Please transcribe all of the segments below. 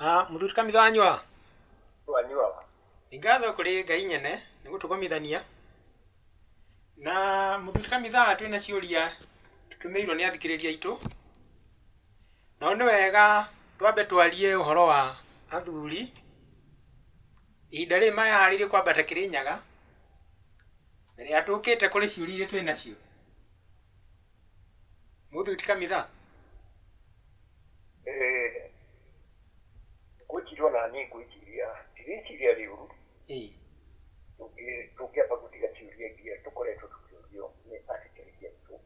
Muthuri Kamitha anyua Wanyua ngatho kuri Ngai nyene ni gutugomithania na Muthuri Kamitha twina ciuria tutumirwo ni athikiriria itu no ni wega twambe twarie uhoro wa athuri ihinda ri maya haririe kwambata Kirinyaga mbere atukite kuri ciuria iria twina cio Muthuri Kamitha gwikirwo na ni gwikiria tiriciria riu tukiamba gutiga ciuria ngia tukoretwo tukiurio ni athikiriria itu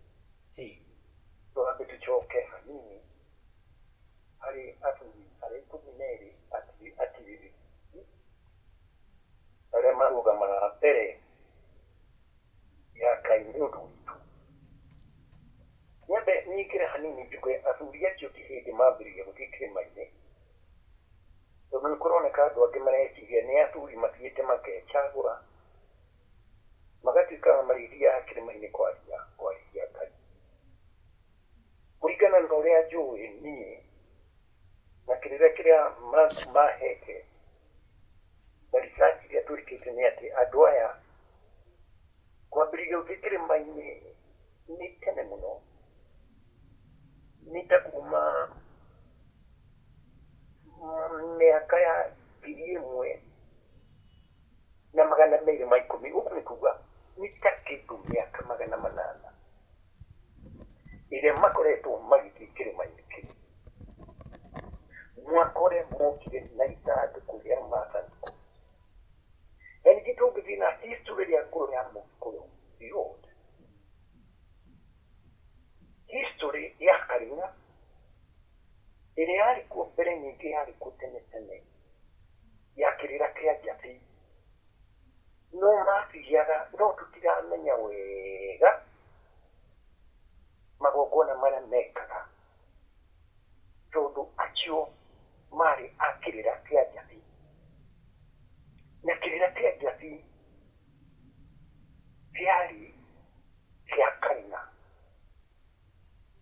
twambe tucoke hanini hari athuri aria ikumi na eri atiriri aria marugamaga mbere ya Ngai ni undu witu nyambe nyingire hanini njuge athuri acio ti hindi mambiririe guthii kirima-ini tondu ni kuroneka andu angi mareciria ni athuri mathiite makecagura magatuika marithia kirima-ini kwaria Ngai kuringana na uria njui nie na kiria mahete na research iria turikite ni ati andu aya kwambiriria guthii kirima-ini ni tene muno ni ta kuma miaka ya 1210 uguo ni kuga ni ta kindu miaka 800 iria makoretwo magithii kirima-ini kiu mwaka uria mokire na ithandũkũ ria mathandũkũ yani gitũngĩthiĩ na history ria ngũrũ ya Mũgĩkũyũ yothe history ya Karinga ĩrĩa yarĩ kuo mbere nyingĩ yarĩ kuo tene tene ya kĩrĩra kĩa Njabi no mathiaga no tũtiramenya wega magongona marĩa mekaga tondũ acio marĩ a kĩrĩra kĩa Njabi na kĩrĩra kĩa Njabi kĩarĩ kĩa Karinga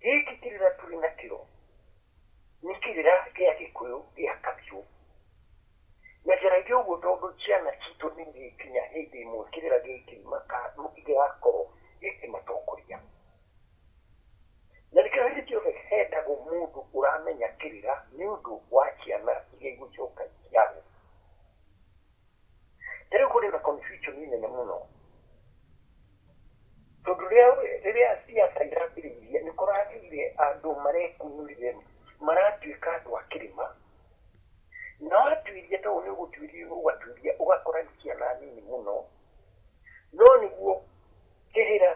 gĩkĩ kĩrĩra tũrĩ nakĩo nĩ kĩrĩra kĩa Gĩkũyũ gĩa Kabiũ na njĩra-inĩ ũguo tondũ ciana citũ nĩ igĩkinya hĩndĩ ĩmwe kĩrĩra gĩkĩ gĩgakorwo gĩkĩmatongoria na nĩkĩo hĩndĩ ciothe hendagwo mũndũ ũramenya kĩrĩra nĩ ũndũ wa ciana iria igũcoka ciao tarĩu kũrĩ na confusion nene mũno tondũ rĩrĩa siasa irambĩrĩirie nĩ kũragĩire andũ marekunyũrire maratuĩka andũ a kĩrĩma na watuirie tondũ nĩ ũgatuirie ũgakora nĩ ciana nini mũno no nĩguo kĩrĩra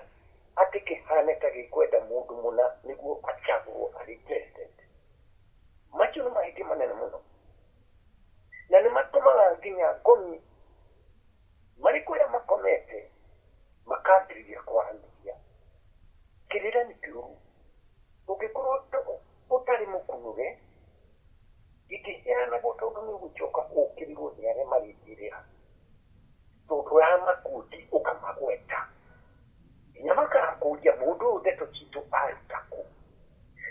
atĩ kĩhane ta gĩkwenda mũndũ mũna nĩguo acagũrwo arĩ president macio nĩ mahĩtia manene mũno na nĩ matũmaga nginya ngomi marĩ kũrĩa makomete makambĩrĩria kwaranĩria kĩrĩra nĩ kĩũru ũngĩkorwo ũtarĩ mũkunũre gĩtiheanagwo tondũ nĩ ũgũcoka ũkĩrĩrwo nĩ arĩa marĩkĩrĩra tondũ ya makundi ũkamagweta nginya makakũria mũndũ ũyũ ndeto citũ aruta kũ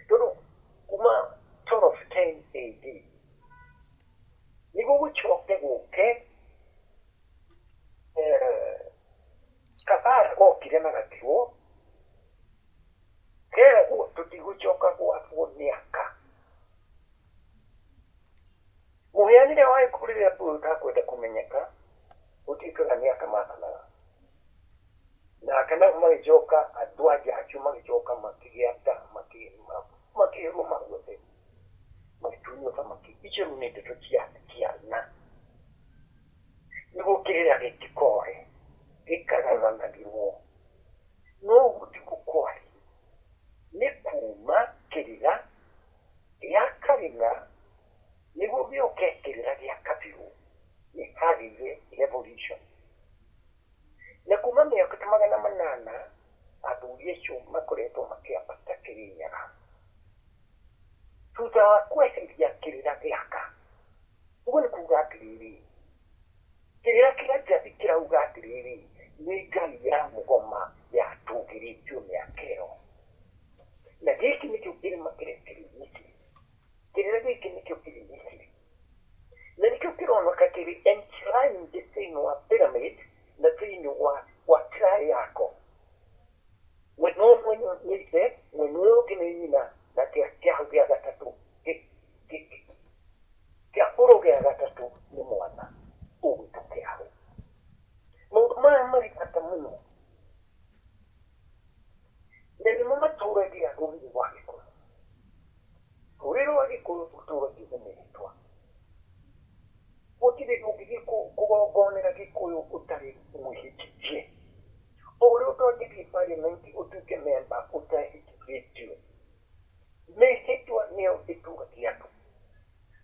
tondũ kuma 1210 AD nĩguo gũcoke gũke Kabara gokire na gatigwo kegwo tũtigũcoka gwakwo nĩ aka mũheanĩre wa ikuũ rĩrĩa ũtakwenda kũmenyeka gũtuĩkaga nĩ aka mathanaga na aka nao magĩcoka andũ anja acio magĩcoka makĩgĩa nda makĩrũma guothe magĩtunywo thamaki icio nĩ ndeto cia ciana nĩguo kĩrĩra gĩtikohe gĩkagananagĩrwo no gũtigwo kwari nĩ kuma kĩrĩra gĩa Karinga nĩguo gĩũke kĩrĩra gĩa Kabiũ nĩ hagĩire revolution na kuma mĩaka ta 800 athuri acio makoretwo makĩambata Kĩrĩnyaga thutha wa kweheria kĩrĩra gĩaka ũguo nĩ kuga atĩrĩrĩ kĩrĩra kĩa Njabi kĩrauga atĩrĩrĩ nĩ ngai ya mũgoma yatũgĩrĩtio mĩaka ĩyo na gĩkĩ nĩkĩo kĩrĩma kĩrĩa kĩrĩ Misiri kĩrĩra gĩkĩ nĩkĩo kĩrĩ Misiri mehitwa gutire ndungithie kugongonera gikuyu utari mwihikithie uri utongithi parliament utuike member utahikithitio mehitwa niyo ituga giatu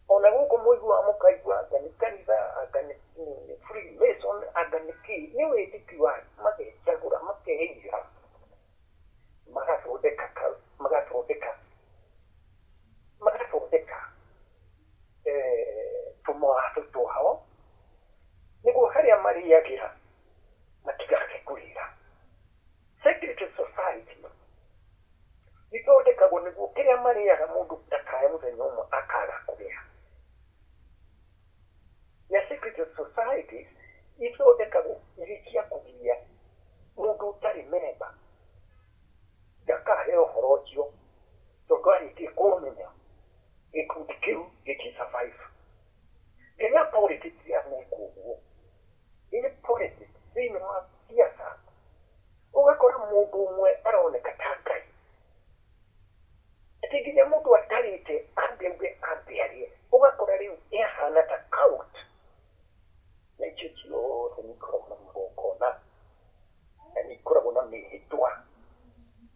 ona guku muigu wa mukaigua anga ni kanitha anga ni Freemason anga ni ki ni witiki wa magechagura makeira magathondeka tumawatho twao niguo haria mariagira matigage kurira secret society ithondekagwo niguo kiria mariaga mundu ndakae muthenya umwe akaga kuria na secret societies ithondekagwo irikia kugiria mundu utari member ndakahe uhoro ucio tondu arĩkie kũmenya gĩkundi kĩu gĩgĩ-survive. Rĩrĩa politics yameka ũguo, ĩrĩ politics thĩinĩ wa siasa, ũgakora mũndũ ũmwe aroneka ta Ngai. Atĩ nginya mũndũ atarĩte ambe auge ambĩarie, ũgakora rĩu ĩhana ta cult. Na icio ciothe nĩ ikoragwo na magongona, na nĩ ikoragwo na mĩhĩtwa,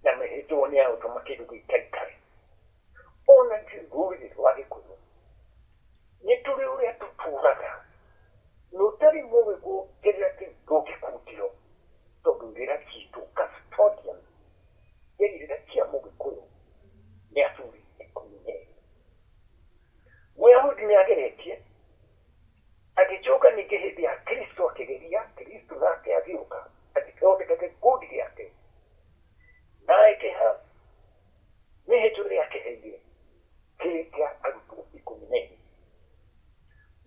na mĩhĩtwa nĩ yagũtũma kĩndũ gĩikaikare. Ona rũrĩrĩ rwa Gĩkũyũ nĩ tũrĩ ũrĩa tũtũũraga na ũtarĩ mũĩ gũkĩrĩra kĩu ndũngĩkundio tondũ njĩra citũ custodian njĩra cia Mũgĩkũyũ nĩ athuri 12. Mũyahudi nĩ ageretie agĩcoka ningĩ hĩndĩ ya Kristo akĩgeria Kristo nake agĩũka agĩthondeka gĩkundi gĩake na akĩha mĩhĩtwa ĩrĩa akĩheire kĩrĩa arutwo 12.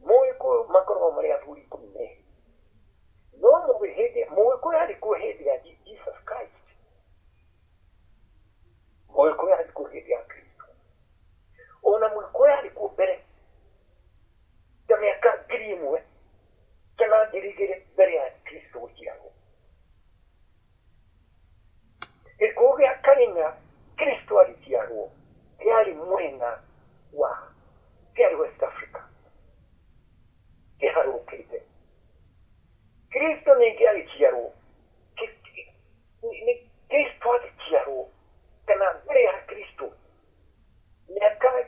Mũgĩkũyũ makoragwo marĩ athuri 12. No Mũgĩkũyũ arĩ kuo hĩndĩ ya Jesus Christ. Mũgĩkũyũ arĩ kuo hĩndĩ ya Kristo. Ona Mũgĩkũyũ arĩ kuo mbere ta mĩaka 1000 kana 2000 mbere ya Kristo gũciarwo. Gĩkuũ gĩa Kalenga Kristo agĩciarwo kĩarĩ mwena wa kĩarĩ West Africa kĩharũrũkĩte. Kristo ningĩ agĩciarwo Kristo agĩciarwo kana mbere ya Kristo mĩaka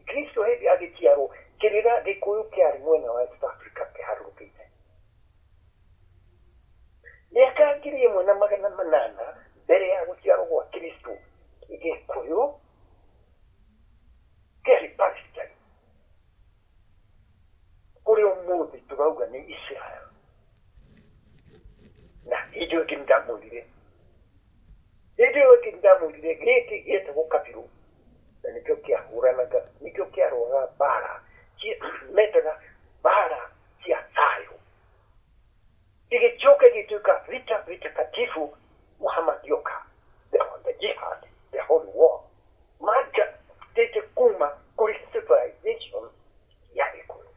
Kristo hĩndĩ agĩciarwo kĩrĩra Gĩkũyũ kĩarĩ mwena wa West Africa kĩharũrũkĩte. Mĩaka 1800 mbere ya gũciarwo gwa Kristo Gĩkũyũ kĩarĩ Palestine kũrĩa ũmũthĩ tũrauga nĩ Israel. Na hĩndĩ ĩyo ĩngĩ ndamwĩrire gĩkĩ gĩetagwo Kabirũ na nĩkĩo kĩahũranaga nĩkĩo kĩarũaga mbara metaga mbara cia thayũ gĩgĩcoka gĩtuĩka vita vitakatifu Muhammad yoka the jihad the holy war maja tete kuma kuri civilization ya Gĩkũyũ.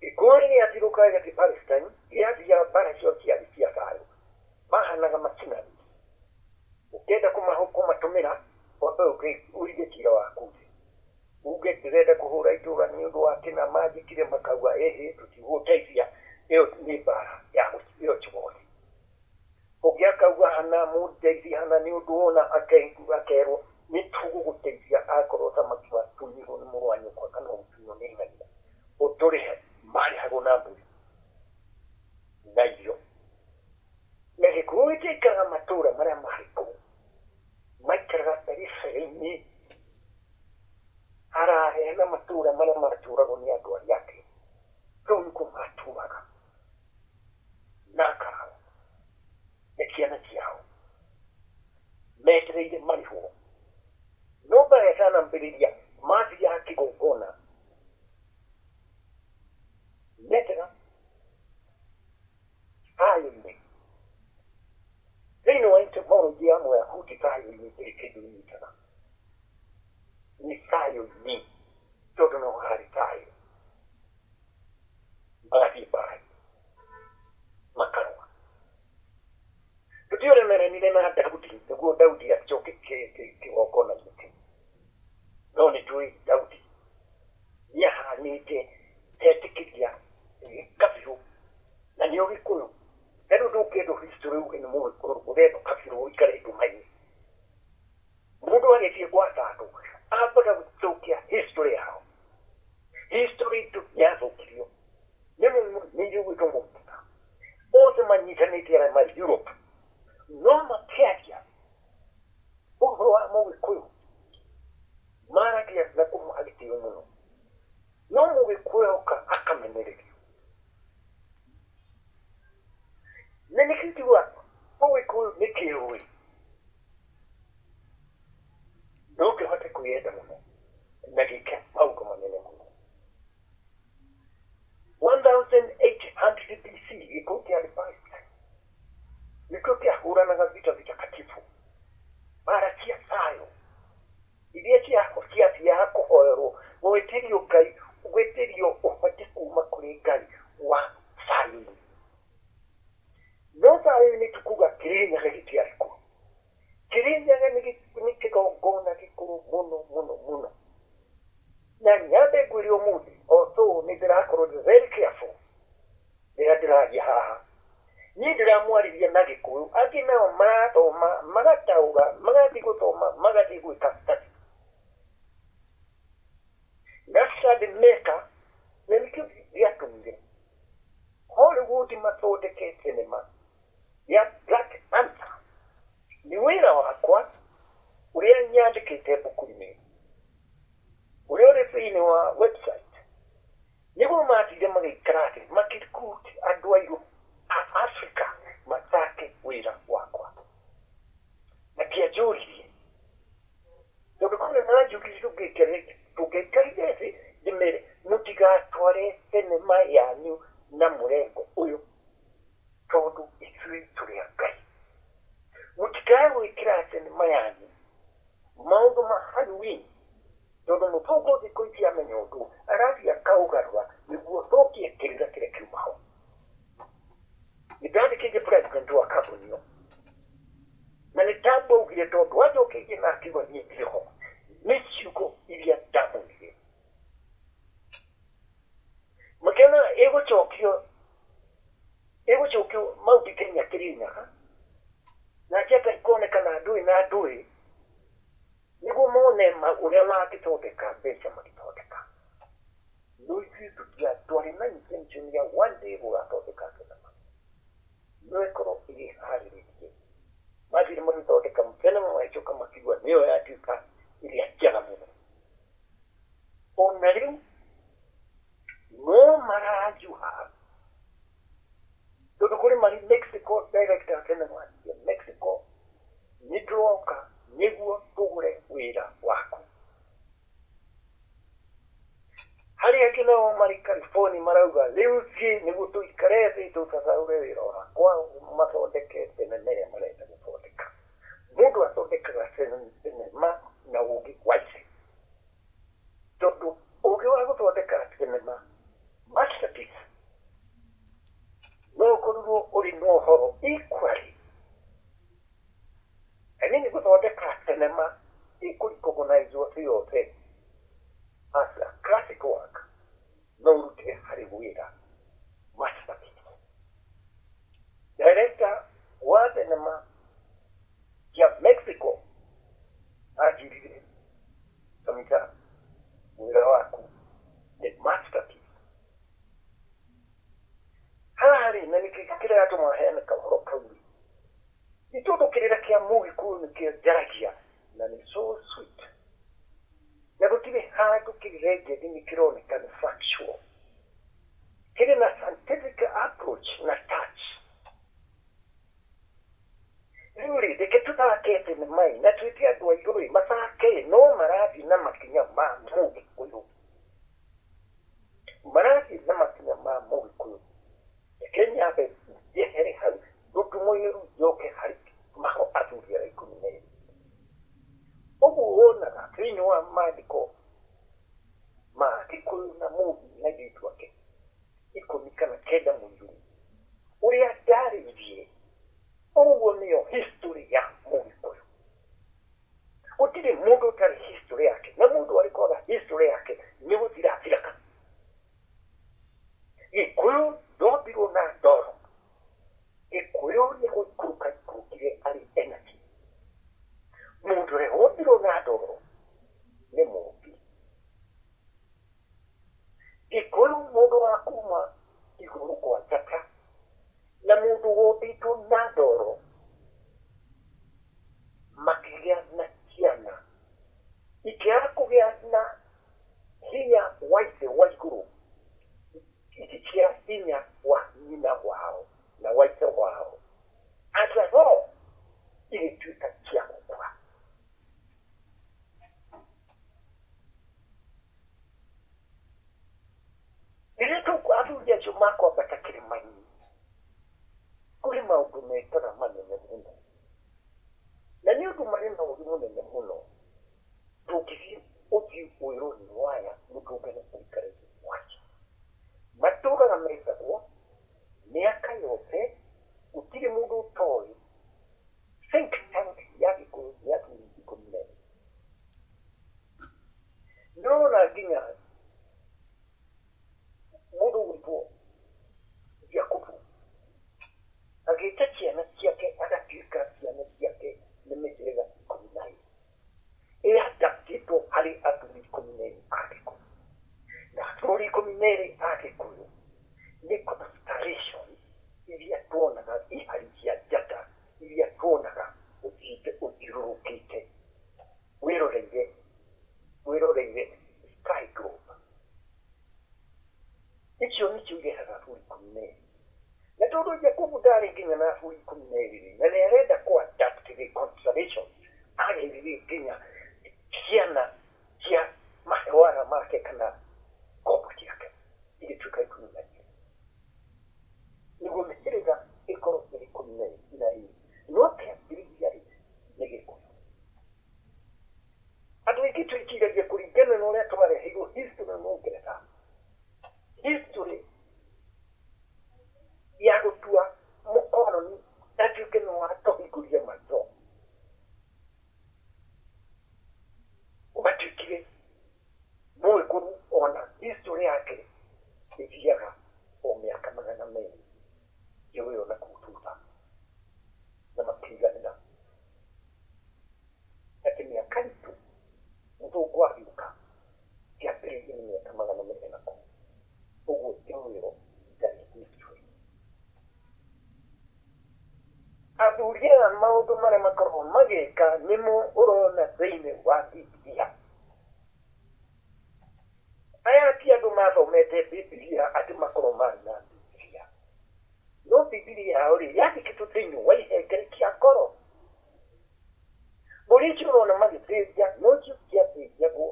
Gĩkũyũ gĩathiũrũrũkaga gĩthiĩ Palestine gĩathiaga mbara cio ciarĩ cia thayũ mahanaga macinani. Ũkĩenda kũmatũmĩra wambe ũrige cira waku uge ndĩrenda kũhũra itũũra nĩ ũndũ wa kĩna manjĩkire makauga tũtigũteithia ĩyo nĩ mbara ya ĩyo Jibouti. Ũngĩ akauga hana mũndeithia hana nĩ ũndũ wona akerwo nĩ tũgũgũteithia akorwo thamaki watunyirwo nĩ mũrũ wa nyũkwa kana ũtunywo nĩ ng'ania ũtũrĩhe marĩhagwo na mbũri na irio. Na Gĩkũyũ gĩtiaikaraga matũũra marĩa marĩ kũu, maikaraga periphery-inĩ araheana matũũra marĩa matũũragwo nĩ andũ arĩa ake. Kũu nĩkuo matũũraga na akaraga na ciana ciao metereire marĩhwo. No mbere atanambĩrĩria mathiaga kĩgongona metega thayũ-inĩ. Thĩinĩ wa etymology ya Mũyahudi thayũ-inĩ ndĩrĩ kĩndũ ĩnyitaga, nĩ thayũ-inĩ tondũ no harĩ thayũ. Magathiĩ mbara makarũa. Tũtiũremeranire na Daudi nĩguo Daudi acoke kĩgongona gĩkĩ, no nĩ tũĩ Daudi ya ma Europe no makiaja uhoro wa mo Gikuyu mara kia na kumagiti muno no mo Gikuyu ka akamenererio nene kitiwa mo Gikuyu nikiwe no ke hate kuyenda muno nagika mauko manene muno 1800 BC ikuti alipaita nikuti ahura na vita vitakatifu mara kia sayo idia kia yako hoero weterio gai weterio ofate kuma kuri gai wa sayo no sayo ni tukuga kirinya giti ariko kirinya ni kiko gona kikuru muno na nyate gurio mudi oto ni drakoro very careful dira yaha ni dira mwari ya Gikuyu akina mato magatauga magati gutoma magati guikasta nasa de meka nemiki yatumge Hollywood matode ke cinema ya Black Panther ni wira wakwa uri nyande ke bukulime uri fini wa website nibo mati de magi krate makikuti adwairu Africa matake wira wakwa na pia juri ndio kuna maju kisuke kile tukekaidesi dimere mutiga tware cinema yanyu na murengo uyu tondu isui turiakai mutiga wikira cinema yanyu maundu ma Halloween tondu mutogo dikuiti amenyodu arabi akaugarwa niguo tokie kirira kire kiumaho nidande kije president wa kabunio na nitabo ugire tondu wajo kije na kigo ni kiho michuko ilia damu ni makena ego chokyo mauti Kenya kirinya na cheka ikone kana adui nigo mone ma urema kitoteka besha makitoteka Luisi tukia tuari na intention ya one day buratoteka kana nuekoro ili hali liki majiri mwitoteka mpena mwacho kama kigwa niyo ya tika ili ajala muna onari no maraju ha Dukuri mari Mexico director tena mwati Mexico nidroka niguo tugure wira wako hali akina mari California marauga leusi niguo tu ikarete tu tasaure wira wako masodeke tena nere maleta kusodeka mundu asodeka tena na ugi waise todo ugi wako sodeka tena masterpiece no kono ori no horo equally anini kusodeka tena equally cognize what you say as a classic work no rute haribuira masterpiece director wa tena ya Mexico ajiri samita wira wako the masterpiece hari na nikikira atu mahena kama kauli itoto kirira kia mugi kuni kia jarakia na ni so sweet na kutibi hatu kirege dini kirone kani factual kiri na scientific approach na touch Yuri, de que tuta kete ni mai, na tuitia dua yuri, masake no marati na makinya ma mugi kuyu. Marati na makinya ma mugi kuyu. Kenya be yehere hali, duku moyeru yoke hali, maho aturi ya ikumine. Obu ona na krinywa madiko, ma kikuyu na mugi na jitu wake. Ikumikana keda mujuri. Uri adari vijie. Owo niyo history ya Mugikuyu. Utiri mundu tari history yake. Na mundu walikoga history yake. Niwo tira firaka. Gikuyu dobiro na doro. Gikuyu niwo kuruka kurukire ali energy. Mundu re obiro na doro. Ne mugi. Gikuyu mundu wakuma. Gikuyu kwa chaka. Na mundu wobitu Mundu na ndoro makigĩa na ciana ikĩaga kũgĩa na hinya wa ithe wa igũrũ ikikia hinya wa nyina wao na wa ithe wao aca no igĩtuĩka cia gũkua. Rĩrĩa athuri acio makwambata kĩrĩma-inĩ kũrĩ maũndũ mekaga manene mũno, na nĩ ũndũ marĩ na ũũgĩ mũnene mũno. Ndũngĩthiĩ ũthiĩ wĩrwo-inĩ waya mũndũngane ũikare wacio. Matũũraga methagwo mĩaka yothe, gũtirĩ mũndũ ũtoĩ think tank ya Gĩkũyũ nĩ athuri 12. Ndĩrona nginya mũndũ gwĩtwo Jakubu agĩĩta ciana ciake agatuĩka ciana ciake nĩ mĩhĩrĩga 12 ĩadaptĩtwo harĩ athuri 12 a Gĩkũyũ. Na athuri 12 a Gĩkũyũ nĩ constellation iria tuonaga ihari cia njata iria tuonaga ũthiĩte ũthiũrũrũkĩte wĩroreire sky globe. Icio nĩcio irehaga athuri 12. Na tondũ Jakubu ndarĩ nginya na athuri 12 na nĩ arenda kũ-adapt the constellation, agĩrĩire nginya ciana cia mahewara make kana ngombo ciake igĩtuĩka 12 nĩguo mĩhĩrĩga ĩkorwo ĩrĩ 12 no kĩambĩrĩria nĩ Gĩkũyũ. Andũ aingĩ twĩciragia kũringana na ũrĩa twareheirwo history no Ngeretha, history ya gũtua mũkoroni atuĩke nĩ watũhingũria maitho, matuĩkire Mũgĩkũyũ ona history yake ĩthiaga o mĩaka 200 yũĩ ona kũu thutha na makĩiganĩra atĩ mĩaka itũ mũthũngũ agĩũka kĩambĩrĩria nĩ mĩaka 200 na kũu. Ũguo ĩrũĩro ndarĩ history. Athuri aya maũndũ marĩa makoragwo magĩka nĩmo ũrona thĩinĩ wa Bibilia. Aya ti andũ mathomete Bibilia atĩ makorwo marĩ na Bibilia. No Bibilia yao rĩ yandĩkĩtwo thĩinĩ wa ihengere kĩa ngoro. Mũrĩ icio ũrona magĩthĩnja no icio ciathĩnjagwo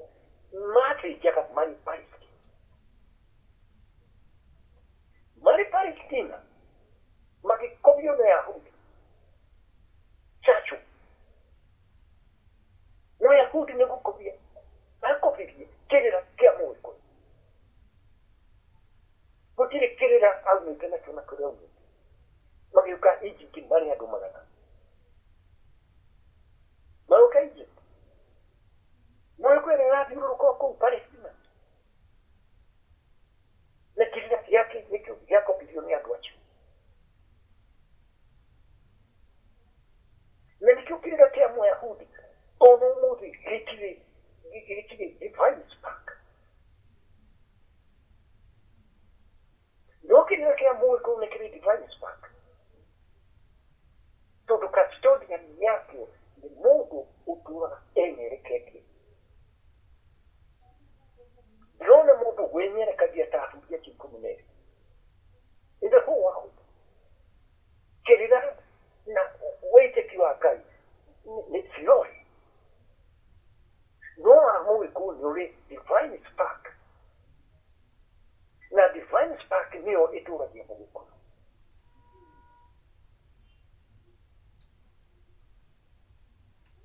mathĩnjaga marĩ Palestina. Marĩ Palestina magĩkobio nĩ Ayahudi. Chachu no Ayahudi nĩ gũkobia makobirie kĩrĩra kĩa Mũgĩkũyũ. Gũtirĩ kĩrĩra aumĩte nakĩo na kũrĩa aumĩte. Magĩũka Egypt marĩ andũ 100. Magĩũka Egypt. Mũgĩkũyũ nĩ arathiũrũrũka kũu Palestina. Na kĩrĩra gĩake nĩkĩo gĩakobirio nĩ andũ acio. Na nĩkĩo kĩrĩra kĩa Mũyahudi ona ũmũthĩ gĩtirĩ divine spark. No kĩrĩra kĩa Mũgĩkũyũ nĩ kĩrĩ divine spark. Tondũ custodian yakĩo nĩ mũndũ ũtũũraga emereketie. Ndĩrona mũndũ wĩnyerekagia ta athuri acio 12 in the whole world. Kĩrĩra na wĩtĩki wa Ngai nĩ theory. No wa Mũgĩkũyũ nĩ ũrĩ divine spark. Na divine spark nĩyo ĩtũũragia Mũgĩkũyũ.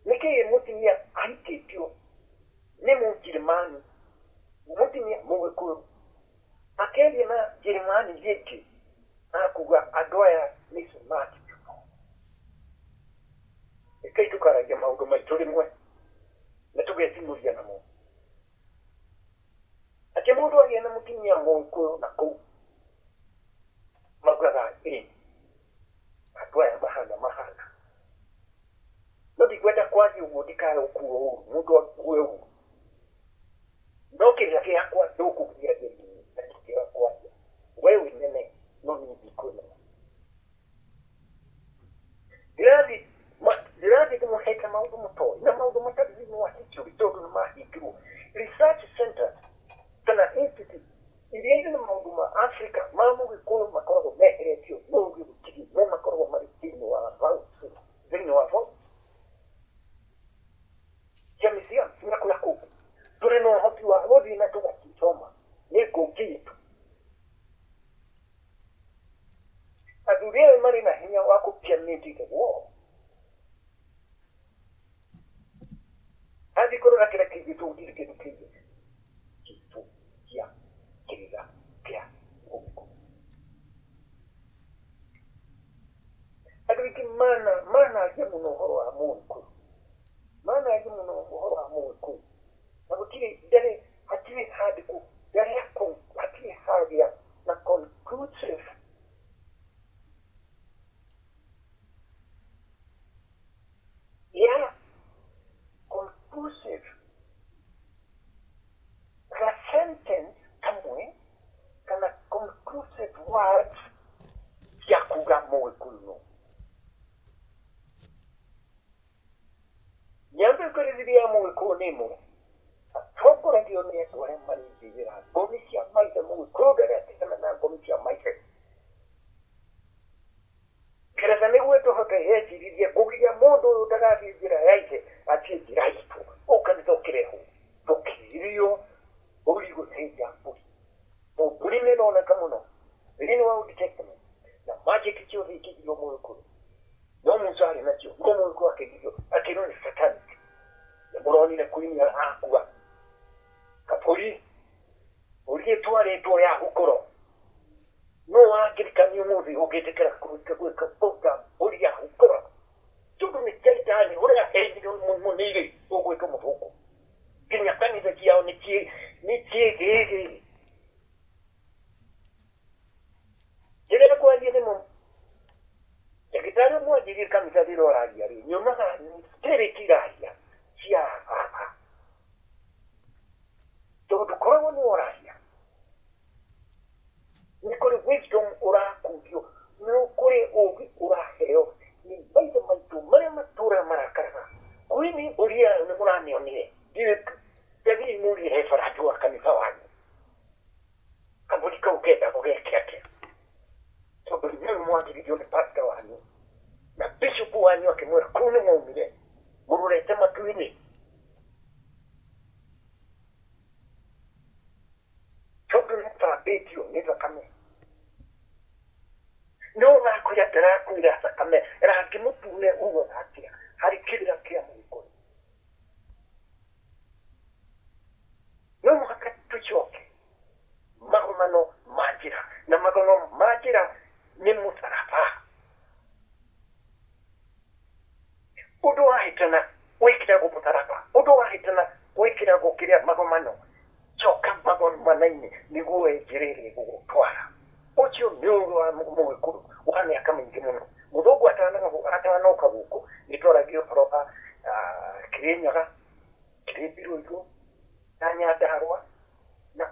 Nĩkĩĩ mũtumia ahikĩtio nĩ Mũnjerimani, mũtumia Mũgĩkũyũ akeria na Njerimani rĩngĩ akuga andũ aya nĩ smart people. Ĩkai tũkaragia maũndũ maitũ rĩmwe na tũgecimuria namo. Atĩ mũndũ agĩa na mũtumia Mũgĩkũyũ na kũu maugaga andũ aya mahana. No ndikwenda kwaria ũguo ndikae ũkuo ũru, mũndũ akue ũru. No kĩrĩra gĩakwa ndũkũgia thĩinĩ na kĩrĩra kwaria. We wĩnene no niĩ ndikwĩmena. Africa mamu gikuyu makoragwo meheretio mũndũ gũtirĩ no makoragwo marĩ thĩinĩ wa vaũti thĩinĩ wa vaũti cia museum na kũrĩa kũngĩ tũrĩ na ũhoti wa gũthiĩ na tũgakĩcoma nĩ ngũngi itũ athuri aya marĩ na hinya wa gũpianĩte the war angĩkorwo na kĩrĩa kĩngĩ tũngire kĩndũ kĩngĩ gitũ gĩa kĩrĩga kĩa ũmũkũ andũ aingĩ managia mũno ũhoro wa mũgĩkũyũ managia mũno ũhoro wa mũgĩkũyũ na gũtirĩ hatirĩ handĩkũ hatirĩ hagĩa na conclusive conclusive ka sentence kamwe kana conclusive words cia kuga mũgĩkũyũ nyambe kũrĩrĩria mũgĩkũyũ nĩ ĩmwe atongoragio nĩ andũ arĩa marĩ njĩra ngomi cia maithe mũgĩkũyũ ndaretigana na ngomi cia maithe kĩreka nĩguo tũhote yeciririe kũgiria mũndũ ũyũ ndagathiĩ njĩra ya ithe athiĩ njĩra itũ ũkanitha ũkĩrehwo tũkĩrio mbũri gũcenjia mbũri mbũri nĩ ĩroneka mũno thĩinĩ wa Old Testament na magic ciothe ikĩgirio mũgĩkũyũ no Musa arĩ nacio no mũgĩkũyũ akĩgirio akĩrwo nĩ satanic na mũronire kuinia akua kabũri mbũri ĩtwarĩtwo ya gũkorwo no wangĩrikania mũthĩ ũngĩtĩkĩra gwĩka mbũri ya gũkorwo tondũ nĩ kĩaitani ũrĩa henire mũnĩire ũgwĩka mũthũkũ nginya kanitha ciao nĩ ciĩgĩgĩ kĩrĩa kwaria nĩ mũno ndagĩtarĩ mwanjirie kanitha rĩroragia rĩ nyonaga spirit iraria cia baba tondũ koragwo nĩ ũraria nĩ kũrĩ wisdom ũrakundio no kũrĩ ũgĩ ũraheo nĩ maithe maitũ marĩa matũũra marakaraga kwĩni mbũri yayo nĩ mũramĩonire ndathii mũrire baranja wa kanitha wanyu kambũri kau kenda gũgeke atĩa tondũ inyuĩ mwagĩrithio nĩ pastor wanyu na bishop wanyu akĩmwĩra kũu nĩ mwaumire mũrorete matu-inĩ tondũ nĩ tambĩtio nĩ thakame no ũrakwĩra ndarakwĩra thakame rangi mũtune uguo atĩa harĩ kĩrĩra kĩa mũgĩkũyũ no mũhaka tũcoke magomano ma njĩra na magomano ma njĩra nĩ mũtharaba ũndũ wahĩtana wĩkĩragwo mũtharaba ũndũ wahĩtana wĩkĩragwo kĩrĩa magomano coka magomano-inĩ nĩguo wenjĩrĩre gũgũtwara ũcio nĩ ũndũ wa mũgĩkũyũ wa mĩaka mĩingĩ mũno mũthũngũ atanoka gũkũ nĩtwaragio ũhoro wa Kĩrĩnyaga Kĩrĩmbirũirũ na Nyandarũa na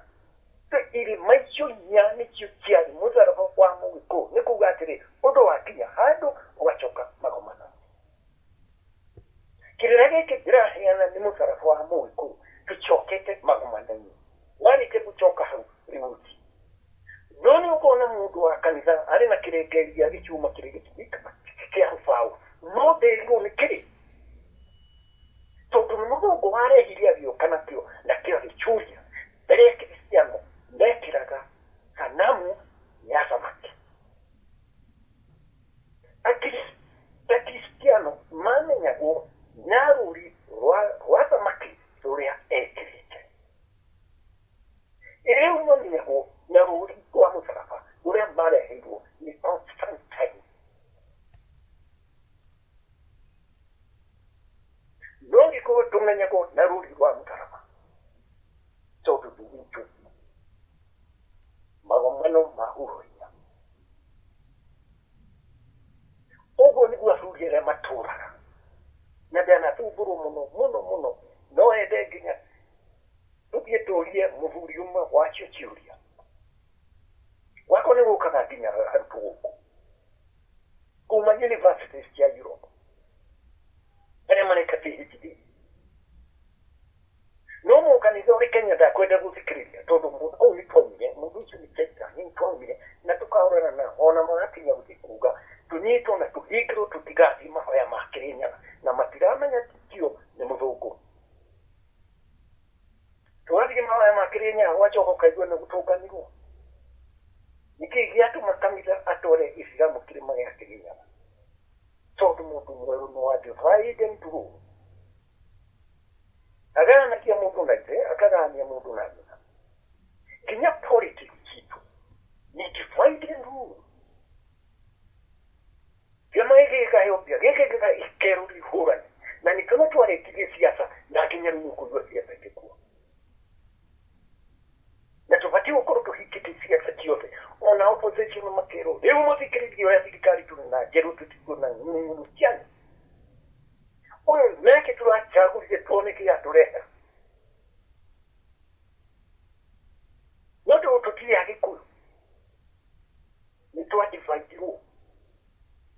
irĩma icio inya nĩcio ciarĩ mũtharaba wa mũgĩkũyũ nĩ kuuga atĩrĩ ũndũ wakinya handũ ũgacoka magomano kĩrĩra gĩkĩ ndĩraheana nĩ mũtharaba wa mũgĩkũyũ tũcokete magomano-inĩ warĩkia gũcoka hau rĩuti no nĩ ũkona mũndũ wa kanitha arĩ na kĩrengeri gĩa gĩcuma kĩrĩ gĩtumika kĩa rũbaũ no ndĩrirwo nĩ kĩrĩ tondũ mũthũngũ warehirie agĩũka nakĩo na kĩo gĩcuria mbere ya kĩristiano mekĩraga sanamu ya thamaki akristiano mamenyagwo na rũri rwa thamaki rũrĩa ekĩrĩte rĩu mamenyagwo na rũri rwa mũtharaba ũrĩa mareheirwo nĩ Constantine no gĩkorwo tũmenyagwo na rũri rwa mũtharaba tondũ ndũgĩtũ magomano mahũrũria ũguo nĩguo athuri arĩa matũũraga na ndanathumbũrwo mũno no ende nginya tũthiĩ tũrie mũthuri ũmwe wacio ciũria wako nĩ gũkaga nginya arutwo gũkũ kuma universities cia Europe arĩa mareka PhD no mũkanitha ũrĩ Kenya ndakwenda gũthikĩrĩria tondũ mũndũ ũyũ nĩ twaumire mũndũ ũcio nĩ Kenya nĩ twaumire gĩtũmagĩrwo nĩ gũtũnganĩrwo nĩkĩ gĩatũma kanitha atware Islamu kĩrĩma gĩa Kĩrĩnyaga tondũ mũndũ mwerũ nĩ wa divide and rule aganagia mũndũ na ithe akagania mũndũ na nyina nginya politics citũ ni divide and rule kĩama gĩkĩ gĩkahĩũpia gĩkĩ gĩkerũri ihũrane na nĩ kama twarĩkirie siasa na nginya rĩu kũigua siasa ĩgĩkuo na tũbatiĩ gũkorwo tũhingĩte siasa ciothe ona opposition makerwo rĩu mũthikĩrĩrie ũrĩa thirikari tũrĩ na njerũ tũtigwo na ng'ung'u ciana ũyũ nake tũracagũrire tuone kĩrĩa atũrehe no tũtirĩ agĩkũyũ nĩ twadivairwo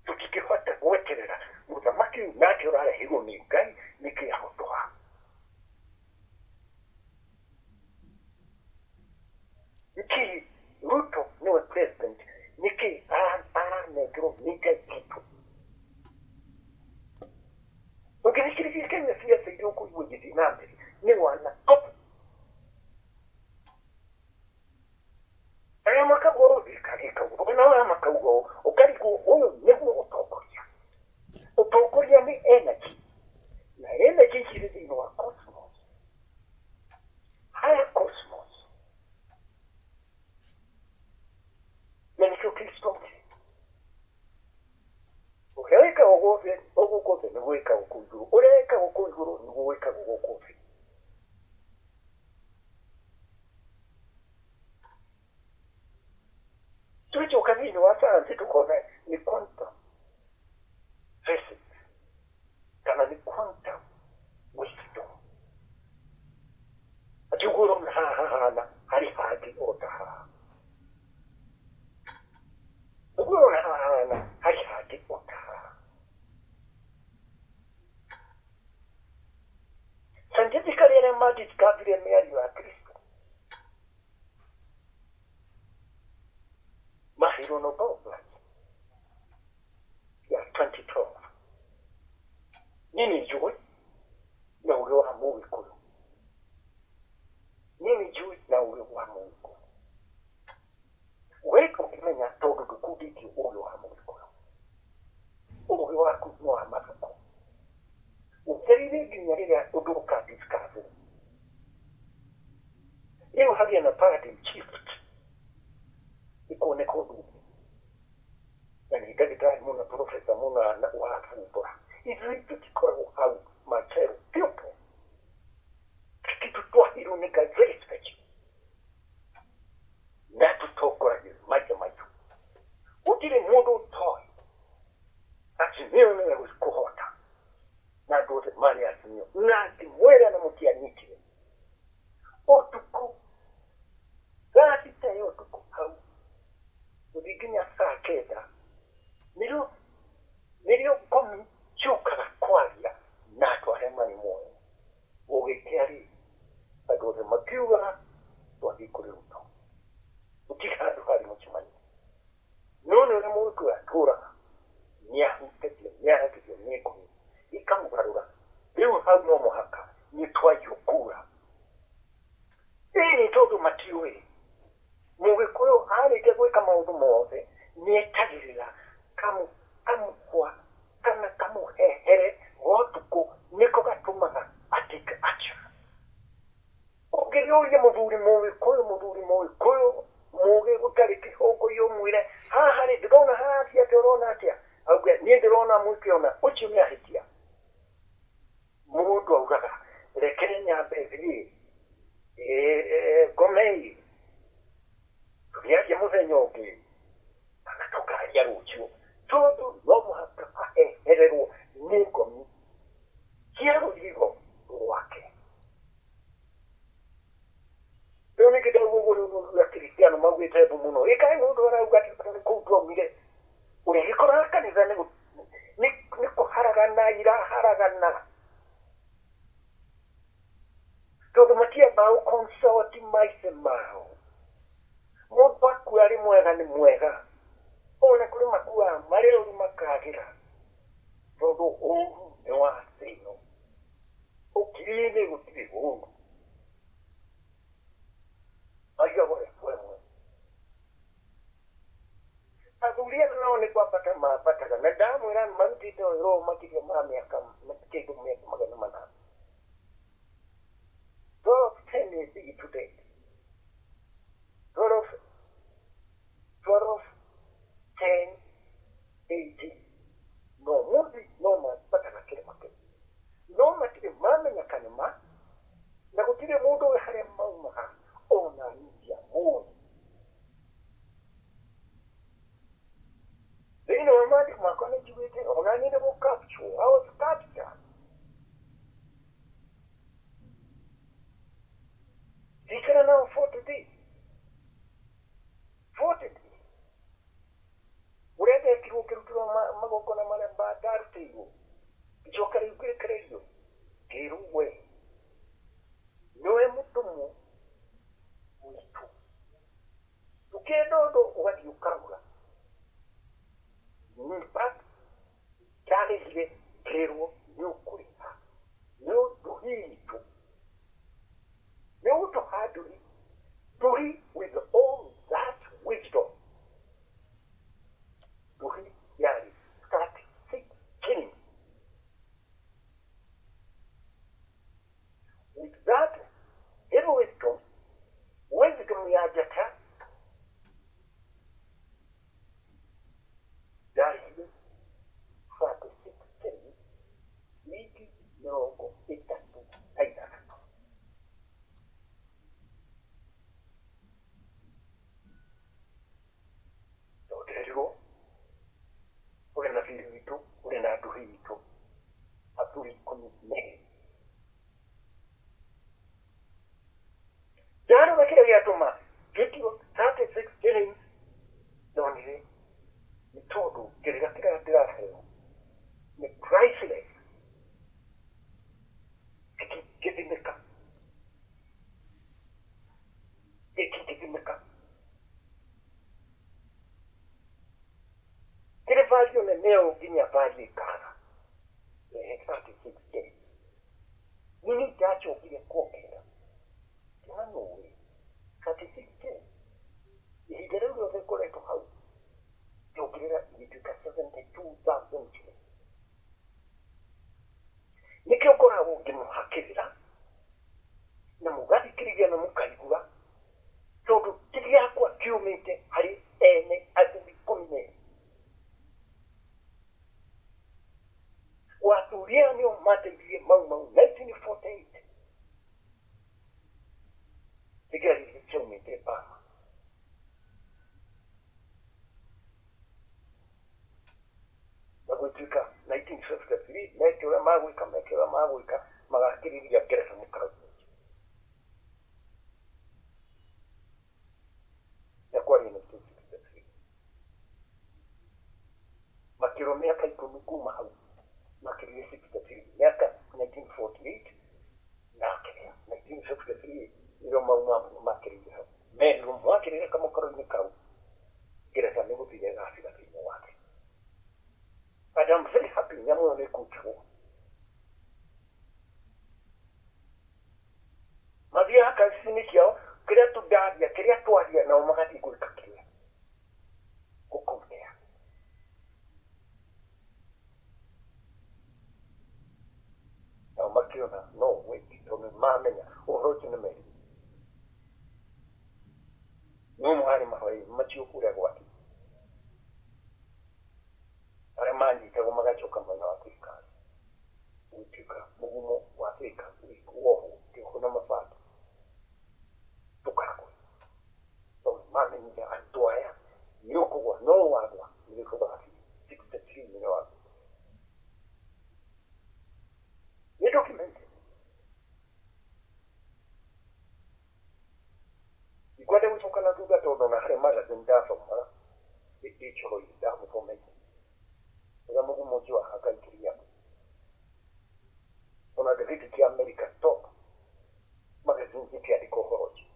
tũtingĩhota gweterera mũthamaki ũyũ nake ũrarehirwo nĩ Ngai nĩkĩ ahotoa nĩkĩ Ruto nĩwe president nĩkĩ aranengerwo nĩ Ngai witũ ũngĩthikĩrĩria Kenya siasa iria ũkũigua igĩthiĩ na mbere nĩ wana arĩa makagwo thirikari ĩkauga na arĩa makauga ũkarigwo ũyũ nĩguo ũtongoria nĩ energy na energy cirĩ thĩinĩ wa cosmos higher cosmos na nĩkĩo Kristo ũrĩa wĩkagwo gũkũ thĩ nĩguo wĩkagwo kũu igũrũ ũrĩa wĩkagwo kũu igũrũ nĩguo wĩkagwo gũkũ thĩ tũgĩcoka thĩinĩ wa sayansi tũkona nĩ quantum physics kana nĩ quantum wisdom atĩ ũguo ũrona haha hahana harĩ hangĩ o ta haha ũguo ũrona haha hahana harĩ hangĩ o ta haha scientifically arĩa madiscovery mĩario ya Kristo maheirwo Nobel Prize ya 2012 nini njũĩ na ũgĩ wa Mũgĩkũyũ nini njũĩ na ũgĩ wa Mũgĩkũyũ weka ũkĩmenya tondũ ndũkundĩtie ũgĩ wa Mũgĩkũyũ ũgĩ waku nĩ wa mabuku ũkĩrĩire nginya rĩrĩa ũndũ ũkadiscover rĩu hagĩa na paradigm shift ikuoneka ũndũ na nĩ ndagĩtarĩ mũno profesa mũno wafumbũra ithuĩ tũtikoragwo hau macerũ piũpo tũtwahirwo nĩ Ngai very special na tũtongoragio maita maitũ gũtirĩ mũndũ ũtoĩ atĩ nĩyo nĩwe kũhota na andũ othe marĩ acinio na atĩ mwĩra na mũtianyitire ũtukũ thaa sita ya ũtukũ hau gũthiĩ nginya saa kenda nĩrĩo ngomi ciũkaga kwaria na andũ arĩa marĩ muoyo gũgĩkĩa-rĩ andũ othe makiuga twathiĩ kũrĩ Ruto gũtirĩ handũ harĩ mũcemanio no nĩ ũrĩa Mũgĩkũyũ atũraga nĩahutĩtio nĩarakĩrio nĩ ngũĩ ikamũgarũra rĩu hau no mũhaka nĩ twaiyo kura ĩĩ nĩ tondũ matiũĩ Mũgĩkũyũ arĩkia gwĩka maũndũ mothe nĩetagĩrĩra kamũkwa kana kamũhehere gotukũ nĩko gatũmaga atake action ũngĩrĩũria mũthuri Mũgĩkũyũ mũgĩ gũtarĩ kĩhũngũ ũmwĩre haha rĩ ndĩrona hatia atĩ ũrona atĩa auge niĩ ndĩrona mũkĩona ũcio nĩ ahĩtia mũndũ augaga rekere nyambe thiĩ ngomei tũgĩaria mũthenya ũngĩ kana tũkaria rũciũ tondũ no mũhaka ahehererwo nĩ ngomi cia rũrigo rwake rĩu nĩkĩ ndauga ũguo rĩu akristiano maugĩte mbũ mũno ĩkaĩ mũndũ arauga atĩ kũu twaumire ũrĩa gĩkoraga kanitha nĩ kũharagana iraharagana tondũ matiamba gũconsult maica mao mũndũ akua arĩ mwega nĩ mwega ona kũrĩ makuaga marĩ ũru makagĩra tondũ ũru nĩ wa thĩno ũkiri-inĩ gũtirĩ ũru aiga wewe agulia naone kwapata mapata na damu ran mantito ro makike mami akam nakike me magana mana so 10 years today sort of 10 18 no mudi no ma pata na kile makike no matike mami nakanema na kutile mudo hare mauma ona ndia mudi they know romantic makona jiwete ona nile mo capture I was captured dikana na 40 days urede kirukirukiwa magokona male badar tigo jokari ukire kreyo kiruwe noe mutumu witu ukedodo wadi ukamura nipat kale ile kero nyukuri no duhitu no to haduri duhi with all that wisdom duhi yari start killing with that wisdom ya jata dari fatu killing miki nogo itatu aida so there you go ule na fili vitu ule na duhi vitu aturi kumine jana wakile ya tuma video 36 killings donne ni todo kile katika hayo ni priceless ikikidimeka kile value na neo ginya value kana le 36 killings nini tacho kile kokera Anyway, 36 killings. He didn't go to correct house. You get up, you took 72,000 killings. Nikyo kora wugi mu hakirira. Na mugati kiriya no mukaigura. So to kiriya kwa kiumite hari ene atubi kumine. Waturia ni umate biye mau 1948. Figari di ciumite pa. Nagutika 1953 mekera magwika magakiri ya gereza mukaro. Ya kwa ni 1963. Makiro miaka ikumukuma hau. Makiri 63 miaka 1948 nakiri 1963 ilo mauma makiri hau. Melo makiri kama karo ni kau. Gereza nego pide gasi la pino wake. But I'm very happy nyamu ne kuchu. Madia kasini kiao kira tu dadia kira tu adia na umakati kulikakia. Kukumea. Na umakio na no wait to me mamenya urochi na meri. Numu hari mahoi machio kura kwaki. Aremanji tego magachoka mwana wa Afrika. Utika mugumo wa Afrika uoho kuna mafata. Tukako. So mami ni antoya yoko wa no wagwa ni kwa 63 ni wagwa. Ni documented. Ikwade mtoka na tuga todo na hare mara zindafa mara. Icho ida mfomeke. Ega mugu mojiwa hakaikiria. Ona deviti ki Amerika top. Magazine hiki aliko horoji.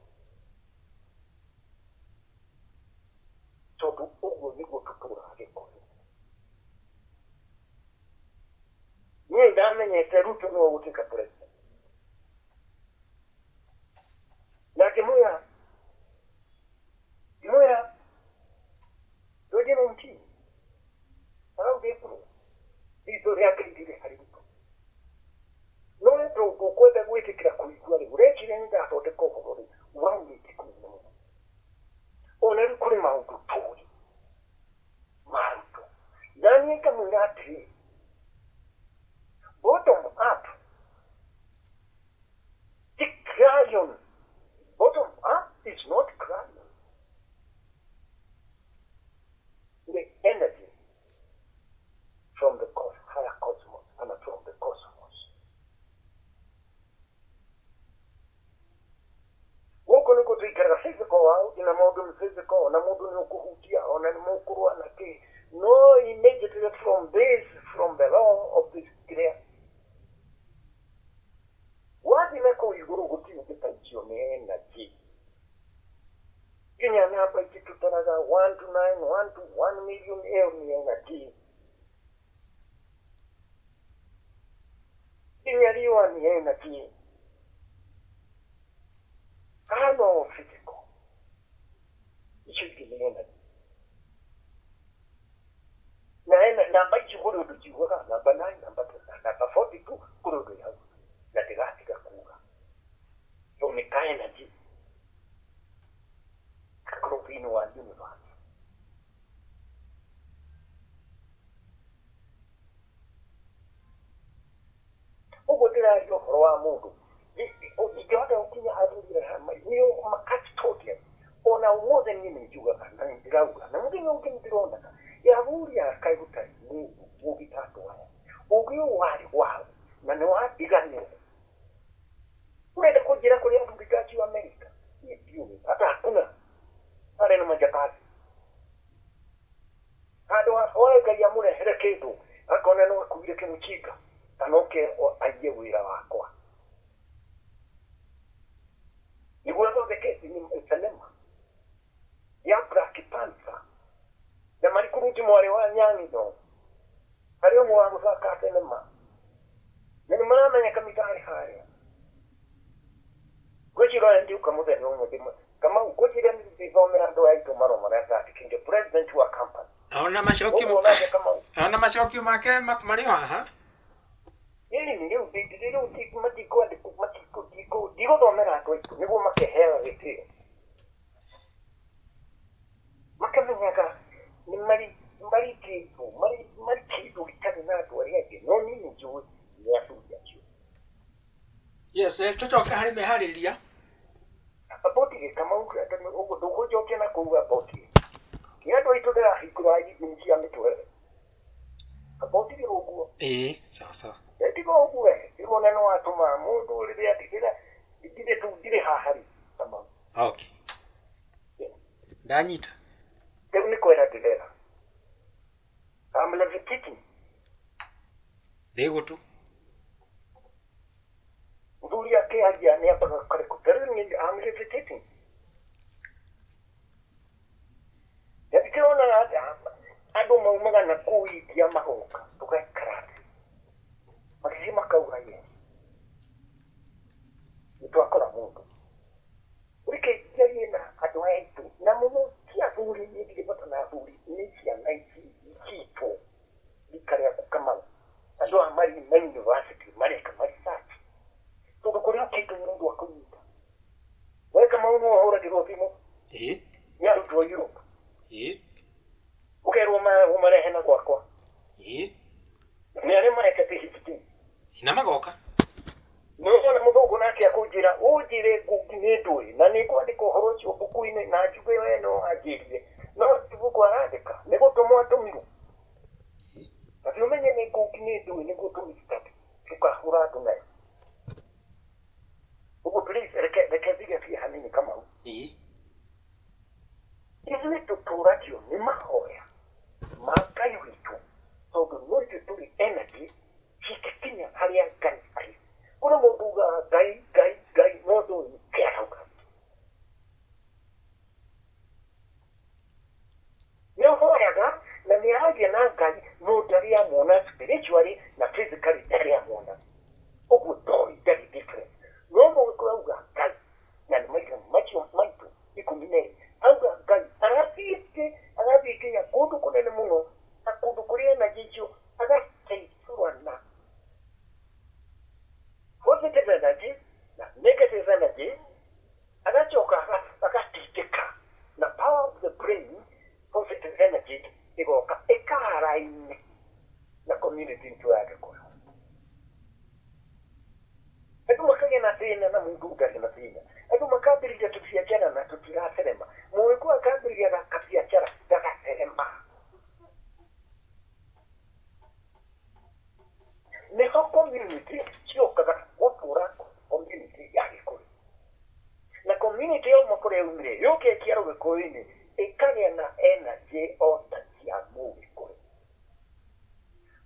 So tu ugo nigo tutura hakiko. Nye dame nye terutu no utika president. Laki muya tuika ona mundu ni ukuhutia ona ni mukurwa na ki no immediately from the law of this clear wazi nako iguru guti ukitaijio ni energy Kenya napa ikitutaraga 1 to 9 1 to 1 million ni energy Kenya liwa ni energy Kano physical Ichi ni energy na namba ichikuru dujiwaka namba 9 namba 10 namba 42 kurudu yao na tigatika kuga so ni ka energy kakropino wa universe ugo tira yo roa mundu ikihota ukinya arudira hama niyo makati totia ona umoze nini juga kana ndirauga na mungi nyoke ndironda ya buri akaibuta ni ubitatu haya ugiyo wali wao na ne wa bigane urenda kugira kuri abungachi wa America hiyo hata hakuna pale na majakati hado oega ya mure herekedo akona no kubire kemuchika tanoke aje wira wakwa Igual de que ni salema ya prakipanza ya marikuru timore wa nyangi do ari mu wangu sa ka salema ni mama nya kamitari haya gochiro ndi ukamuze no mudima kama gochiro ndi vomera ndo aito maro mara ta kinge president wa company Ona machoki make mariwa ha Yeye ndio ndio matiko digo vomera ndo ito nigo make hera vete makamenya ni mari kitu kitani na to yake no ni njoo ya tuja chu Yes tutoka hari mehariria aboti kama ugo dogo joke na kuwa aboti ya ndo ito da hikura hii nchi ya mitwe aboti ugo sawa Etigo ugo iko neno atuma mundu ule atikira itide tu dire hahari tamam okay Danyita Tuni kwera dilera amla vitiki Lego tu Nduri yake haja ni hapa kare kutere ni amla vitiki Yakiona ado maumaga na kui ya mahoka tukakarati Makisima kauga ye Nitwakora mundu Urike yena adwa yetu na muno kia buri ni bata na buri ni kia naiti kipo bikare kukama adwa mari na university mari kama research to ko kitu mundu wakunyita wewe kama uno hora dirotimo ya ndo Europe ukeroma umare hena kwakwa ni ale mare kati hiti ina magoka Nona mudogo nake akujira ujire kukinedwe na niko ndiko horochi obukuine na jube weno ajirie no tubuko arandika nego tomo atomiru Atumenye ni kukinedwe nego tumistati tukahura tunaye Ugo please reke pia hanini kama huu Hizi tuturatio ni mahoya Makayo hitu So the noise to the energy Hikitinya hali ya gani Kuna mbuga gai modo ni kiauka. Nyo hoyaga na mihaji na gai no daria mona spiritually na physically daria mona. Ogu doi very different. No mo kuauga gai na macho maitu ikumine. Auga gai anapike ya kudu kunene muno na kudu kuria na jicho agate suwana. Positive energy na negative energy anachoka akatitika na power of the brain positive energy iko ekara ine na community into aka ikagĩa na energy o ta cia Mũgĩkũyũ.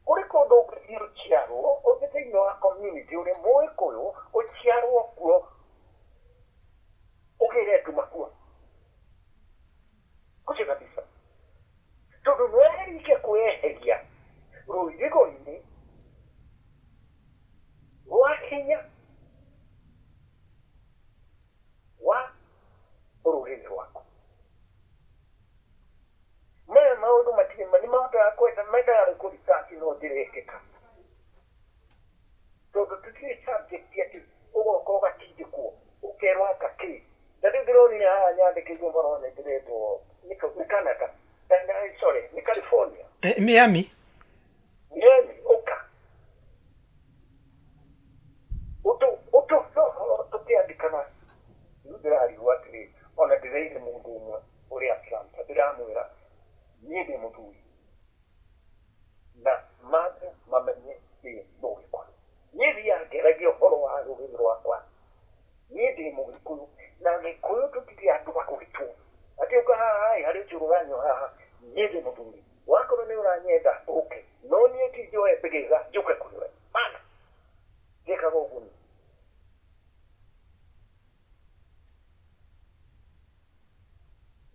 Kũrĩ kũndũ ũngĩthiĩ ũciarwo, ũthiĩ thĩinĩ wa community ũrĩ Mũgĩkũyũ, ũciarwo kuo, ũgĩre nduma kuo. Kũcio kabisa. Tondũ nĩweherie kwĩyeheria rũirigo-inĩ rwa hinya wa rũrĩrĩ rwaku. Maya maũndũ matirĩ nĩ mahotaga kwenda mendaga kũritaci no ndĩrekĩka. Tondũ tũtirĩ subject atĩ ũgoka ũgatindĩkwo ũkerwo akakĩ. Na rĩu ndĩronire haha nyandĩkĩirwo marona ndĩretwo nĩ Canada. Sorry, nĩ California. Miami. Miami, ũka. Tũkĩandĩkana rĩu ndĩrariua atĩrĩ ona ndĩreire mũndũ ũmwe ũrĩa Atlanta ndĩramwĩra niĩ ndĩ mũthuri na mambe mamenye ndĩ Mũgĩkũyũ. Niĩ thiaga ngeragia ũhoro wa rũrĩrĩ rwakwa. Niĩ ndĩ Mũgĩkũyũ na Gĩkũyũ tũtirĩ andũ bakũgĩtwo. Atĩ ũka haha harĩ ũcũrũganyo haha niĩ ndĩ mũthuri. Wakorwo nĩ ũranyenda ũke no niĩ ti njoe mbĩgĩga njũke kũrĩ we. Mana njĩkaga ũguo niĩ.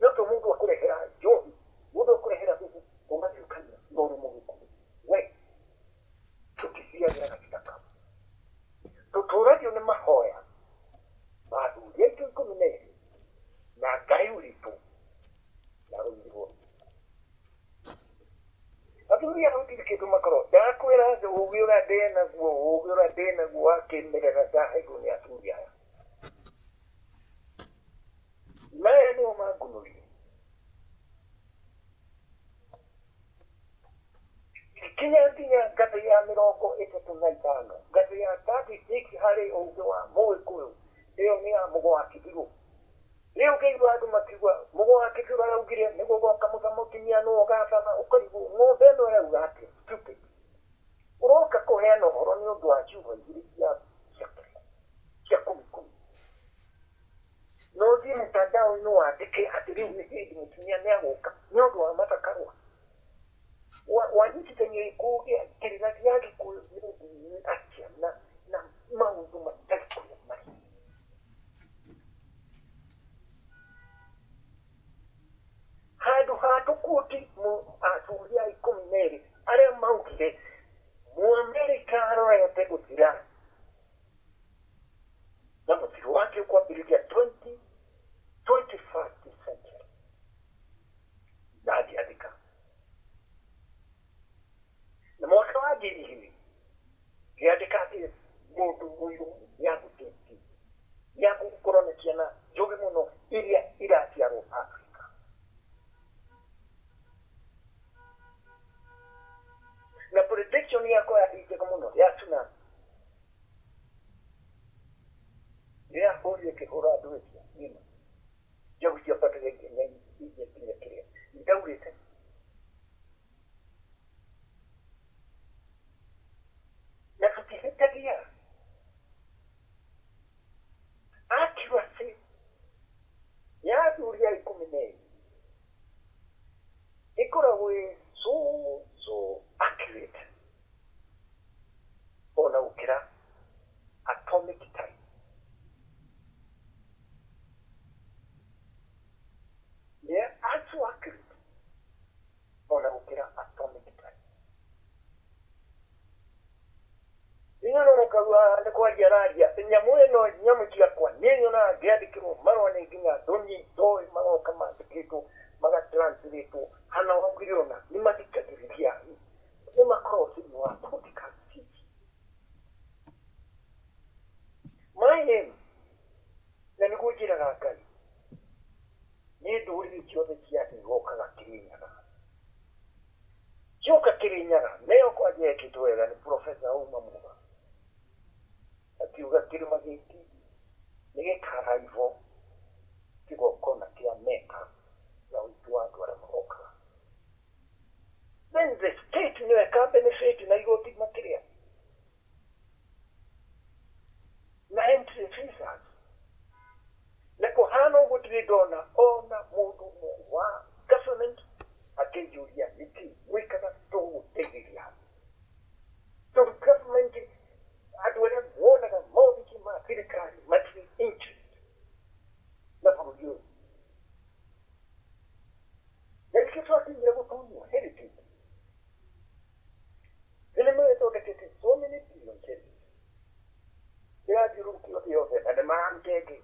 Nĩũndũ mũndũ akũrehera njohi, mũndũ akũrehera thubu ũmathirũkania no ũrĩ Mũgĩkũyũ. We tũkĩciarĩra gacitaka. Tũtũragio nĩ mahoya ma athuri aitũ 12 na Ngai witũ na rũrĩrĩ rwothe. Athuri aya gũtirĩ kĩndũ makorwo. Ndakwĩra ũũgĩ ũrĩa ndĩ naguo, ũũgĩ ũrĩa ndĩ naguo wa kĩmerera ndaheirwo nĩ athuri aya. Maya nĩo mangunũrire. Ikinya nginya ngathĩ ya 35, ngathĩ ya 36 harĩ ũũgĩ wa Mũgĩkũyũ, ĩyo nĩ ya Mũgwakĩbirũ. Rĩu ngĩigua andũ makiuga Mũgwakĩbirũ araugire nĩguo gwoka mũthamaki nũũ ũgacama, ũkaigua ng'ombe ĩno ĩrauga atĩ stupid. Ũroka kũheana ũhoro nĩ ũndũ wa ciugo igĩrĩ cia kũmi. No ũthiĩ mũtandao-inĩ wandĩke atĩ rĩu nĩ hĩndĩ mũtumia nĩagũka nĩ ũndũ wa matakarwa. Wanyitithania gĩkuũ gĩa kĩrĩra gĩa Gĩkũyũ atia na maũndũ matarĩ kũrĩa marĩ. Handũ ha tũkuti athuri a 12 arĩa maugire Mũamerika arorete gũthira na mũthiro wake kwambĩrĩria 21st century. Na ngĩandĩka na mwaka wa 2000 ngĩandĩka atĩ mũndũ mũirũ nĩagũteithia nĩagũkorwo na ciana njũgĩ mũno iria iraciarwo Afrika. Na prediction yakwa yarĩ njega mũno ya tsunami. Rĩrĩa bũrũri ĩkĩhũra andũ ĩcio ng'ima njogu ciambataga nginya kĩrĩa nĩndaurĩte. Na tũtihĩtagia accuracy ya athuri a 12 ĩkoragwo so accurate ona gũkĩra atomic time. Yeah, so accurate ona gũkĩra atomic time. Nĩnyona mũkaua nĩ kwaria raria nyamũ ĩno nyamũ ciakwa nĩnyonaga ngĩandĩkĩrwo marũa nĩ nginya ndũnyi ndoĩ magoka mandĩkĩtwo magatranslate hana wagire ona nĩ mathikagĩrĩria nĩ makoragwo thĩinĩ wa podcast. My name na nĩguo njĩraga Ngai nĩ ndũrĩrĩ ciothe cia thĩ igokaga Kĩrĩnyaga. Cioka Kĩrĩnyaga nĩyo kwanja ĩkĩtwo wega nĩ Professor Auma Muga akiuga kĩrĩma gĩkĩ nĩ gĩkaraihwo kĩgongona kĩa Mecca na ũingĩ wa andũ arĩa magokaga. Then the state nĩyo ĩka-benefit na igoti makĩria na entry visas. Na kũhana ũguo ndirĩ ndona ona mũndũ wa akejulia niki wekana to tegiria so government adwara wona ga mobiki ma kirikari matri inch na furuyo yake twati yego tumu heritage ele me to ke so many people ke ya diru ki yo ke na man ke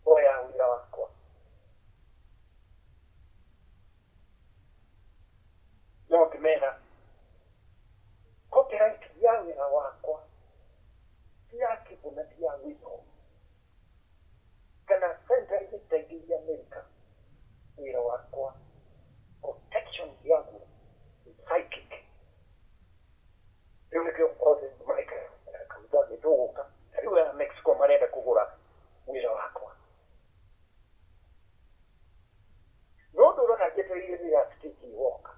oya wira wako no kimera copyright ya wira wako ya kibuna ya wito kana center ya America wira wako protection yangu psychic yule ke kode America kama ndio iwe Mexico marenda kugura wira wako no duro na kete ile ya stiki walk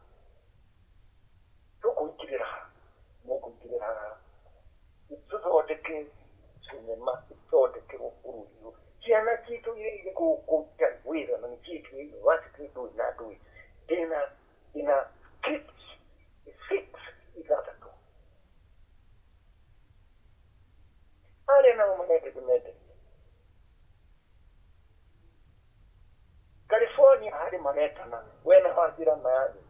tukuikirira mukuikirira itsooteke sinema itsooteke ukuru kiana kitu ile kukuta wira na kitu ile watu kitu na dui ina kids fix igata tu ale na mwenye California hadi manetana wena hajira mayani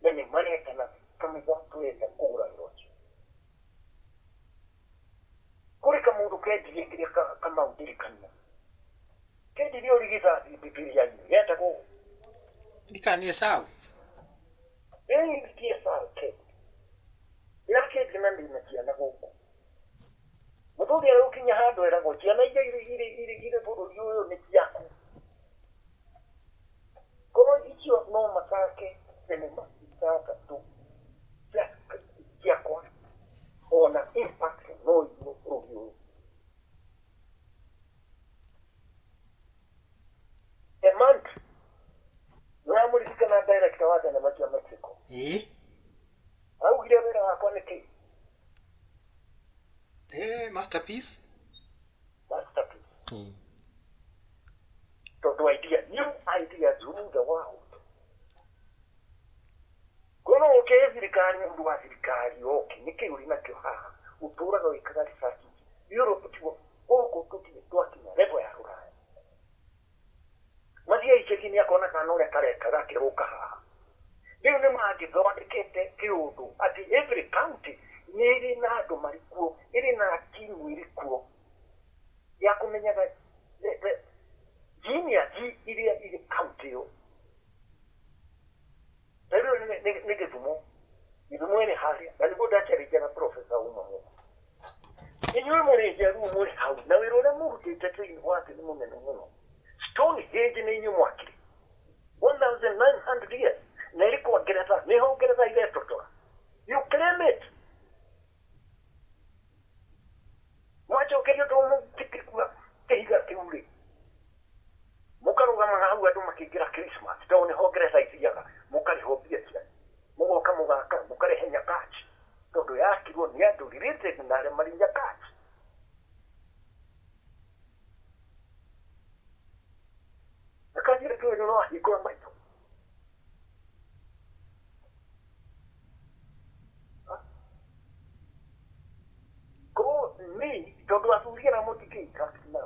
nani manetana kama zato ya kura yote kuri kama udu keji yekiri kama udiri kanya keji liyo ligiza bibili ya yu yata ko Likani sawa likia sawa keji ila keji nandi inakia na huko Mutu ya ukinya hado era go chiana ile puro yoyo ni yako. Kono ichio no makake senema itaka tu. Yako ona impact no yo. A month. Ramuri kana director wata na maji ya Mexico. Au ile vera wako ni ki. Masterpiece. So the idea, new ideas rule the world. Kono okay zirikani ndu wa zirikani okay niki uri nakyo ha utura no ikagari saki Europe tiwo oko tuki twaki na level ya Ulaya madia ichekini yako na kanore kare kagake roka ha ndio ne maji zote kete kiudu ati every county niri na ndo marikuo iri na timu irikuo ya kumenya ga jini ya ji iri county yo ndio nige tumo idumo ni hali bali boda chari jana professor umo inyo mure jaru mure hau na wirona mu kitete in watu ni mume no stone age ni nyu mwakiri 1900 years na ilikuwa gereza ni ho gereza ile totoa you claim it mwacho kelio to mu tikikwa teiga tiuli mukaruga mahau adu makigira Christmas to ni ho gereza isiyaga mukari ho bietya mugo kamugaka mukare henya kachi todo yakirwo ni adu ririte nare marinja kachi akajira to no ikora maito ko ni todo asuria na motike kakina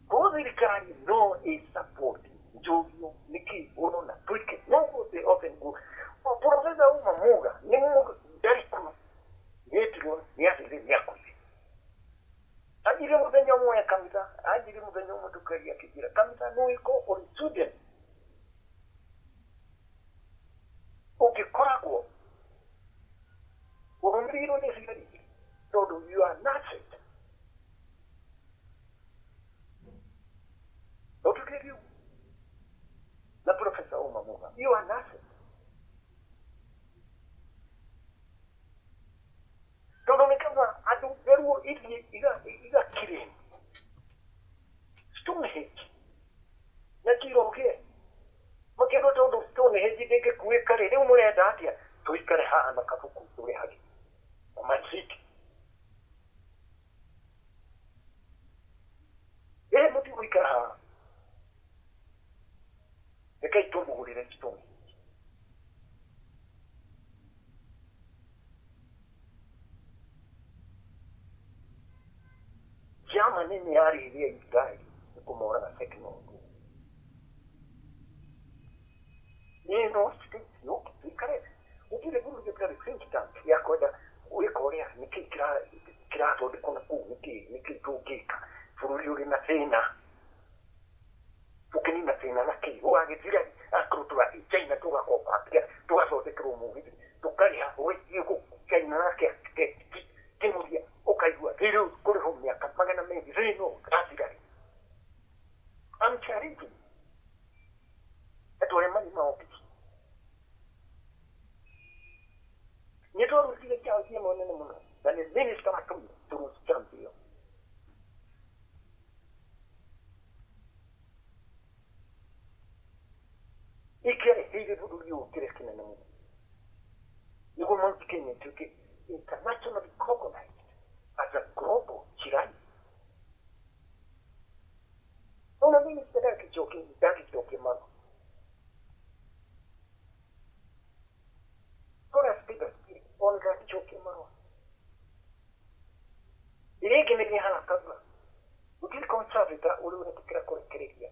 ko zirikani no is support jovio niki ono na twike no ko se open go profesa uma muga ni muga dariku yetiro ni asili yako ajiri mutenyo mwe kamita ajiri mutenyo mutukari akijira kamita no iko on student ukikwago urumiro ni sigari todo you are nothing okay you na profesa uma muga you are nothing todo me kama adu beru iga kirin Stonehenge na kiroge makero todo Stonehenge deke kuwe kare ne umure datia to ikare ha na kafuku tore hagi mansiki muti uikara response. Germany ni ari ile Israel kumora na technology. Ni no states no kare. Ukile guru de kare think tank ya koda uri Korea nikikira to de kona ku nikitugika furuli uri na tena. Ukini na tena na ki uagizira akrutura China tuga ko apia tuga so de kromo tukari ha we yuko China na ke kimuria okaigua riru kuri homia kapagana me rino atigari I'm challenging etore mani maopi nitoru kile chao kile mone mona dani minister matum turu champion ikere hige budu yu kire kina namu yuko monti kene tuke internationally recognized as a global tyranny. Una minister daki joke mano. Kora speaker on daki joke mano. Direi che mi hala kabla. Util conservita ulu tikra korekeria.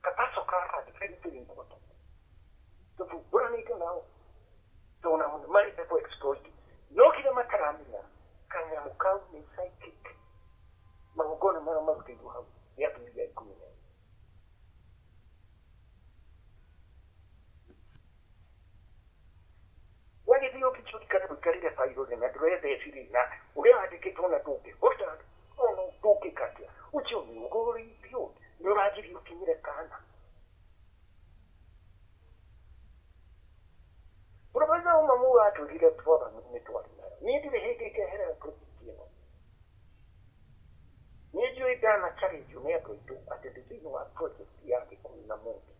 Capasso cara di credito importante. Dopo burani che now. Dona un mari per poi exploit. No che da makaramina. Kanya mukau ni psychic. Mangona mara mara ke duha. Ya tu ya ku. Wani dio kicho kana bukari fa iro na dre de siri na. Ule ati ke tona toke. Ota. Ono toke katia. Ucho ni ugori pio. No raji dio kimire kana. Probaza uma mua tu dire toda mitwali. Ni dire heke ke hera kutino. Ni jo idana chari jumea to tu ate dizino wa project yake kuna mungu.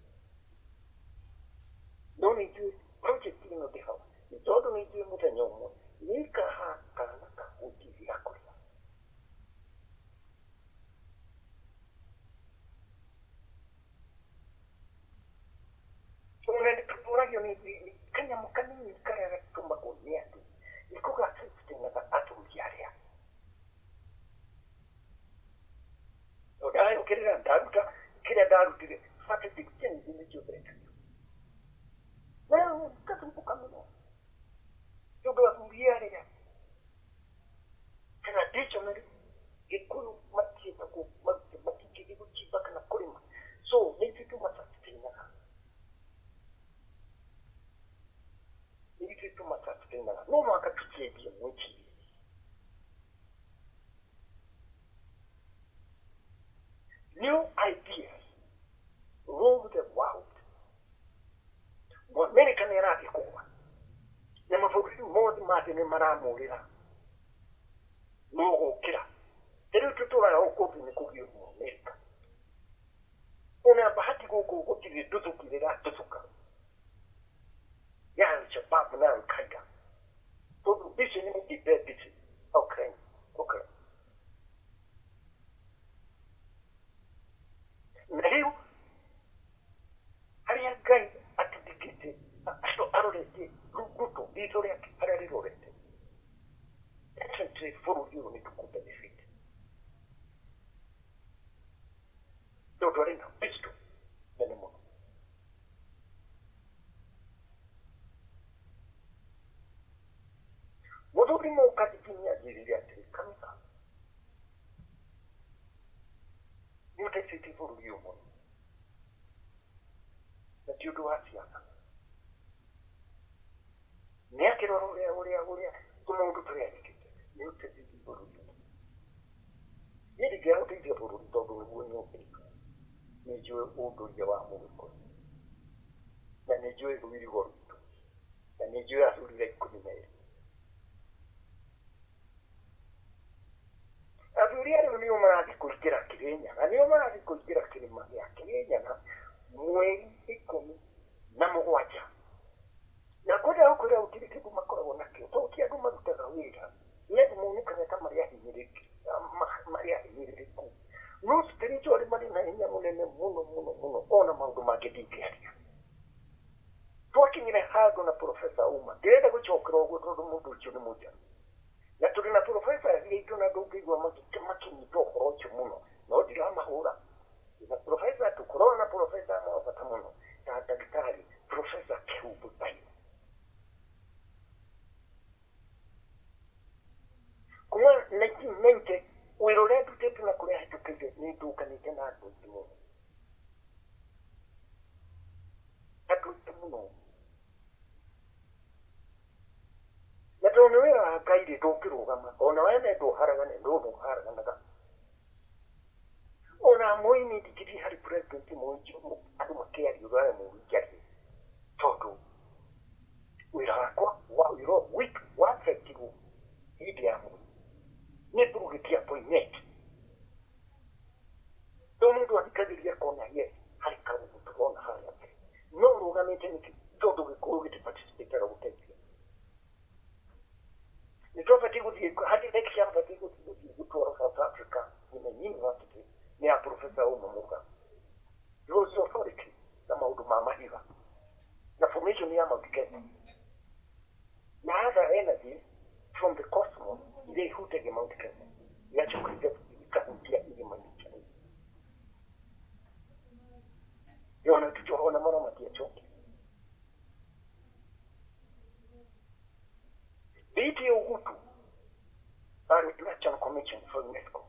Doni jo project ino de hawa. Ni todo ni jo muta nyomo. Ni ka ha kana ka uti yako. Una di propora ni kanya mukani ni kaya tumba ko niatu. Iko ga system na atu diaria. Odayo kira daru dire fate dikken ni jobe. Na katu bukamno. Jobe wa diaria. Kana dicho na ikulu mati ko mati kidigo chibaka na kulima. So ni kitu masasitina. Ni kitu masasitina. No maka tuchebia mwichi. New ideas rule the world. America era ikuwa. Na mafuri modi mati ni maramulira. No kila. Tero tutura ya okopi ni kugiyo mu America. Una bahati ko kiri tutuka. Ya Shabab na Al-Qaeda. Todo bicho ni mtipe bicho. Okay. Na hiyo hali ya gai atidikite aso arorete ruto bitore akipara rorete. Ete furu hiyo ni tukupe defeat. Dodo rina bicho nene mo. Modori mo katikinya jiri ya kamisa. Yote siti furu hiyo mo. Na tiudu asiana. Niake oria kuma undu turenikite. Yote siti furu hiyo. Yedi gero titi furu todo nguonyo pika. Nijue undu ya wa mungu. Na nijue kuwiri gorutu. Na nijue asuri ya kumineri. Avuriano ni umana kugira kirenya na ni umana kugira kirima ya kirenya na mweri ikomi na mugwaja na koda ukora utirike kumakora wonake to kia guma tutawira yetu munika kama Maria hinyiriki ku no spiritually mari na hinya munene muno ona maundu magithingĩria twakinyire handũ na profesa Uma ndirenda gũcokera ũguo tondũ mũndũ ũcio nĩ mũnjanu na tũrĩ na profesa aitũ na ndũngĩigua makinyita ũhoro ũcio mũno no ndiramahũra na profesa tũkorwo na profesa amwe bata mũno ta ndagĩtarĩ profesa Kihubutai kuma 1990 wĩra ũrĩa ndutĩte na kũrĩa hĩtũkĩte nĩ ndũkanĩte na andũ aingĩ mũno andũ aingĩ mũno na tondũ nĩ wĩra wa Ngai rĩ ndũngĩrũgama ona wene ndũharagane ndũharaganaga ona mũini ndikiri harĩ president mũingĩ andũ makĩaria ũrĩa mũndũ kĩaria tondũ wĩra wakwa wa wĩra week wafekirwo hĩndĩ ya mũini nĩ ndũgĩtia appointment tondũ mũndũ athikagĩria kona ye harĩ kaũndũ tũrona harĩa no ũrũgamĩte nĩkĩ tondũ gĩkũyũ gĩtiparticipatega gũteithia nĩ twabatiĩ gũthiĩ harĩ lecture batiĩ gũthiĩ gũtwara South Africa university nĩ ya profesa Uma Muga Rose Authority na maũndũ ma mahiga na formation ya Mount Kenya na other energies from the cosmos iria ihutagia Mount Kenya yacoka ikahutia irima icio yona tuchoona mara matiachoke biti ugutu ari National Commission for UNESCO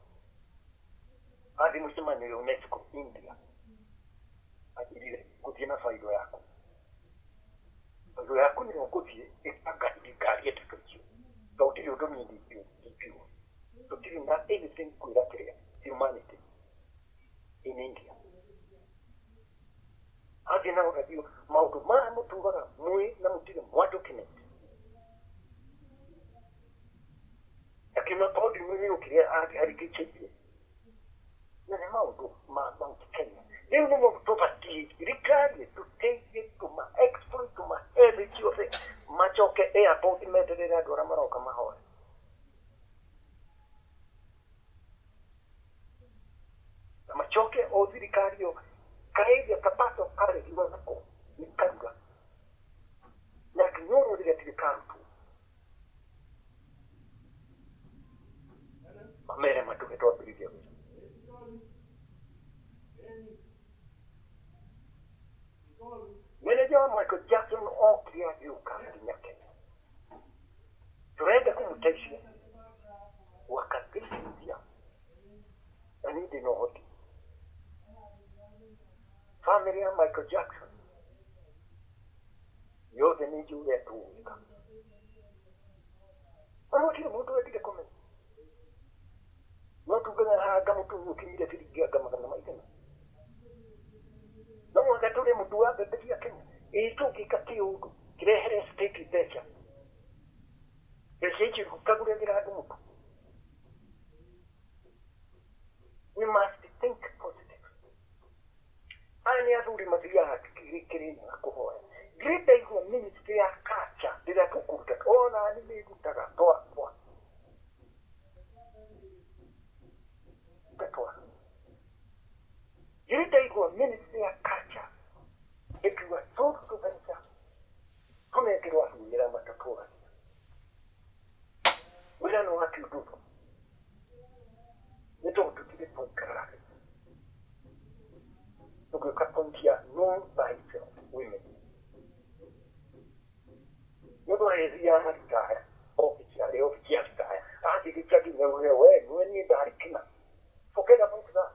adi msimani wa UNESCO India ajirire kutina faido yako ni ukutie ipaka ikari etakachio sautiri udomi ndiyo sautiri na anything kuirakiria humanity in India adi na uradio maudu maa mutuwaga mwe na mutire mwa document akima paudi mwe ukiria ari kichipie na ni maundu ma Mount Kenya leo nimo tupati rikari tuteithie tuma exploit tuma energy yote machoke airport meterera ndwara maroka mahoya na machoke o thirikari yo kaedia kapato kare iwako nikaruga na kinyoro ile thirikari tu mamere matuke to ability Manager Michael Jackson okria yuka nyake. Turenda kumuteshia wakatishia. Ani dino hoti. Family ya Michael Jackson. Yote ni juu ya tuwika. Anotile mtu wekile kome. Watu gana haga mtu ukimile filigia kama kana maitena. No wakatule mtu wa bebia Kenya ito kikatiudu kirehere state decha esechi kukagure ndiradu mtu we must think positive ani aduri matia hakiri na kuhoya grita iko ministry ya kacha bila tukuta ona ni migutaga toa grita iko ministry ya kacha ikiwa todo tuvenza tumekirwa hira matapura wala no watu dudu neto tukile ponkara tukapontia non by itself women yodo ezia hataya official taya ati kichaki wewe ni darikina fokena ponza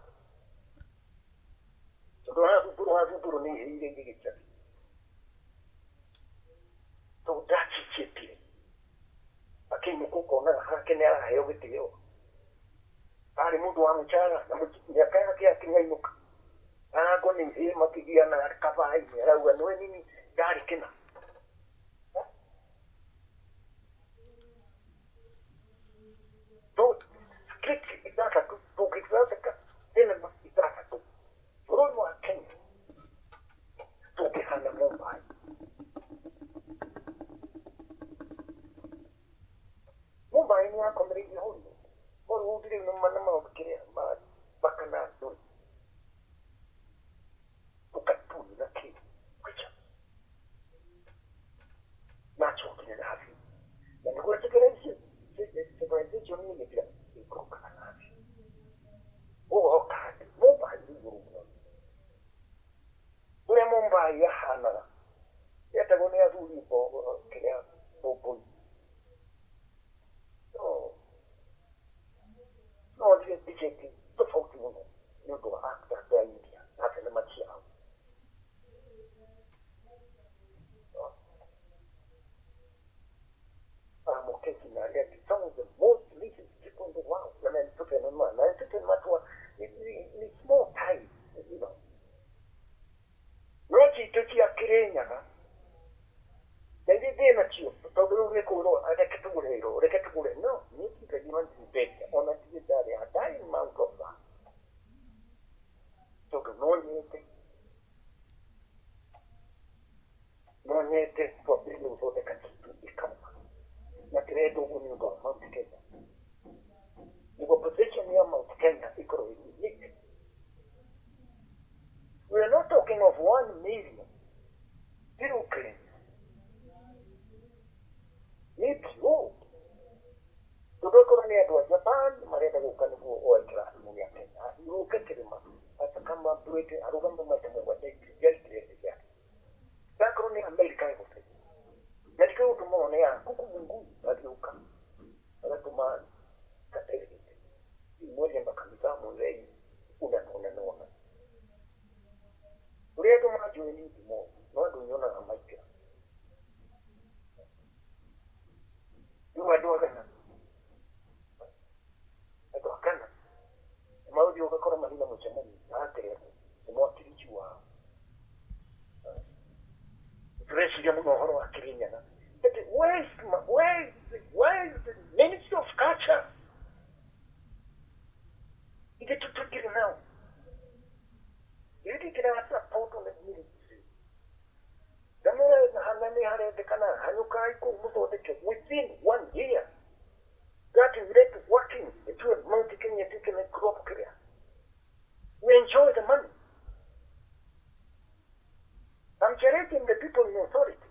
Tunaona futuro ni ile ngigitsa. To dachi chipi. Akini kuko na hakene ayo gitio. Bali mundu wa mchana na miaka yake akinyainuka. Anago ni hii makigia na kapa hai era wanwe nini dari kina. To script itaka tu kikisaka tena itaka tu. Roho wa Kenya tukihana Mumbai ni yako mrigi huyu bora udiri no manama ukiria bakana duri tuwete arugamba matamu wa daikiri jari ya dakro ni Amerika ya kote yalika utumone ya kuku mungu adiuka alatuma katere mmoja makamisa mzee unanona uredo majo ni dimo no dunyona na maika duwa kana kana maudi ukakora mahina mchamani ate mwakilichwa fresh ya mnohoro wa Kenya na but where is the Ministry of Culture ike tutukiri now yidi kina support on the ministry damera na hanani hare de kana hanuka iko muto de within 1 year that is rate working to a multi Kenya taking a crop career we enjoy the money. I'm charging the people in authority.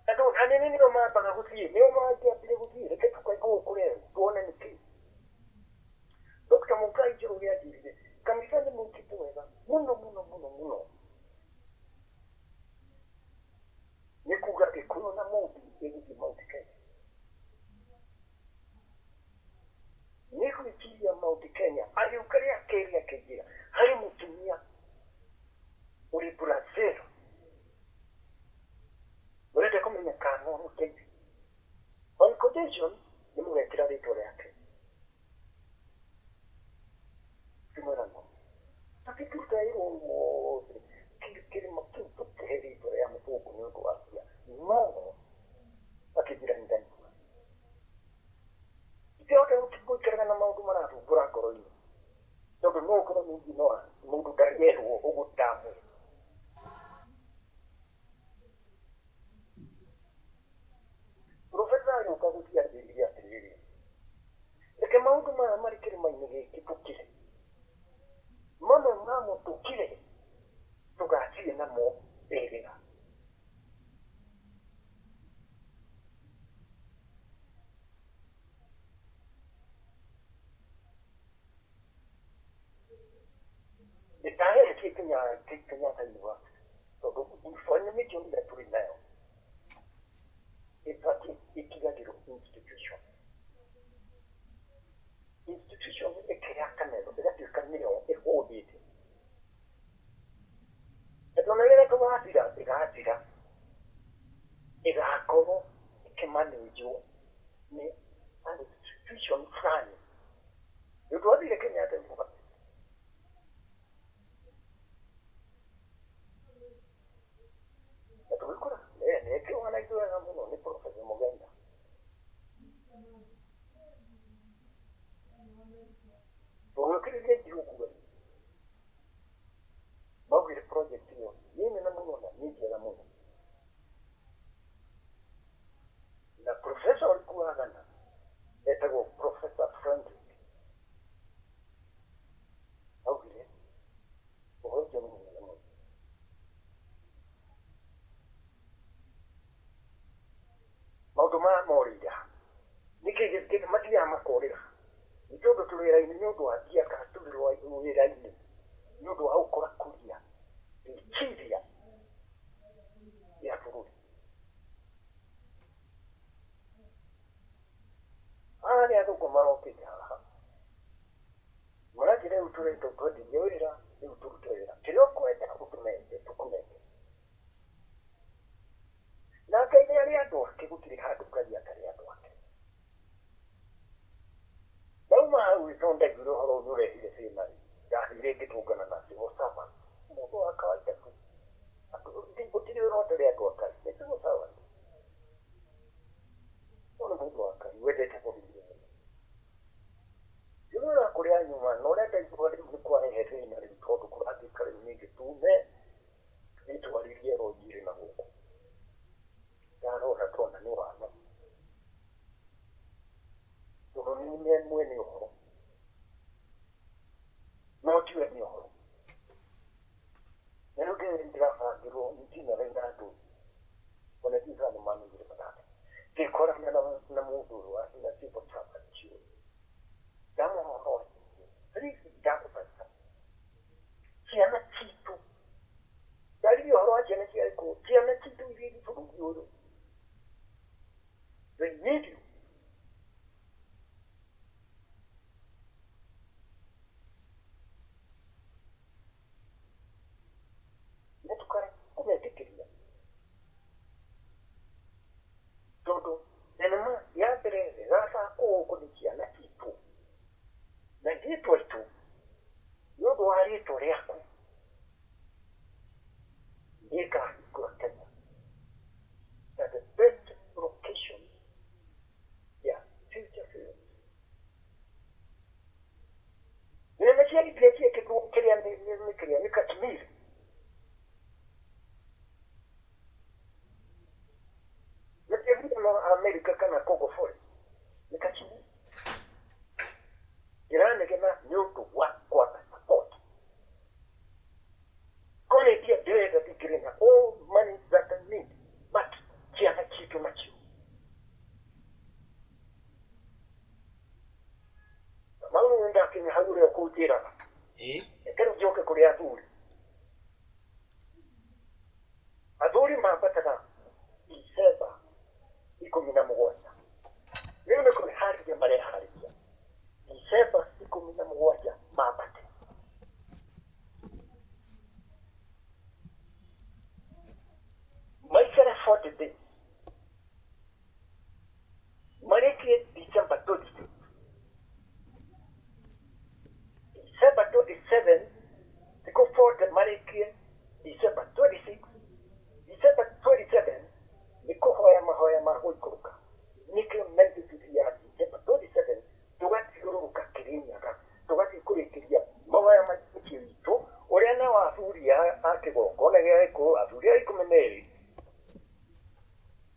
I don't have any of my Panaguti, no more Panaguti, the Kekuko, go on and see. Dr. Mukai Julia did it. Can we send the monkey to ever? Muno. Nikuga the Kuna movie, it is the multi Nikuitia Mount Kenya, ayukaria Kenya kejia, hari mutumia, uri Brazil. Urete kama nyakano mkeji. On condition, ni mwekira ritore yake. Simurano. Takikuta hilo, kili makitu teheri ritore ya mfuku nyuko wasia. Mano, akijira ndani. Yote utikukirana na maundu maratu burakoro ino yote nokoro mingi noa mundu daryeru ogutamu profesa yo kagutia diria tiri eke maundu marikiri mainege kitukire mama tukire tugatie namo erera Italia Kenya Taiwa. So the finally joined that to now. It's a institution. Institution is a character, that is coming on a whole bit. E non era come atira, era come che maneggio ne all'istituzione frane. Io devo dire che mi ha tempo. E che una idea era non ne professor Mogenda. Dove che le dico quello. Ma che project io, viene la mona, niente la mona. La professor Kuagana, è stato professor Franklin. Augure. Oggi non la mona. Mautuma morida. Nike che matiama correra. Mi trovo che era in nudo a dia casturo e era in nudo a ocora curia. Il cidia. E a fuori. Ne ha dopo mano che ha. Ma che devo tutto il tuo di era, devo tutto era. Che lo coeta documento. Na kai ne ari ado ke kutiri hadu kali akari ado ake. Dauma u sonda guru horo dure ile se mari. Ya ile ke tugana na se osama. Mo to akawai ta ku. Aku din kutiri ro dare ado akari. Se to sawa. Ono budo akari wede ta ko bi. Yura korea nyuma nora ta ko ri ko ne hete na ri to ko ati kare ni ke tu ne. Ni to ari ro jiri na huko. Allora torna no anno. Non mi è muy oro. No ti è oro. Nel che entra a giro in cima rendato. Con le tira no mano di patate. Che ancora mi hanno na mudo, la si può sapere ci. Damo kuri okujira ekero joke kuri athuri athuri mapataka December 17 rĩu nĩ kũrĩharĩria mareharĩria December 17 mambate maikare 40 days marĩkie December 26 December 27 thikũ 40 marĩkie December 26 December 27 nĩ kũhoya mahoya ma gũikũrũka nĩkĩo methibiti ya December 27 tũgatigũrũrũka Kĩrĩnyaga tũgathiĩ kũrĩkĩria mahoya maikio witũ ũrĩa na athuri a kĩgongona gĩa Gĩkũyũ athuri a 12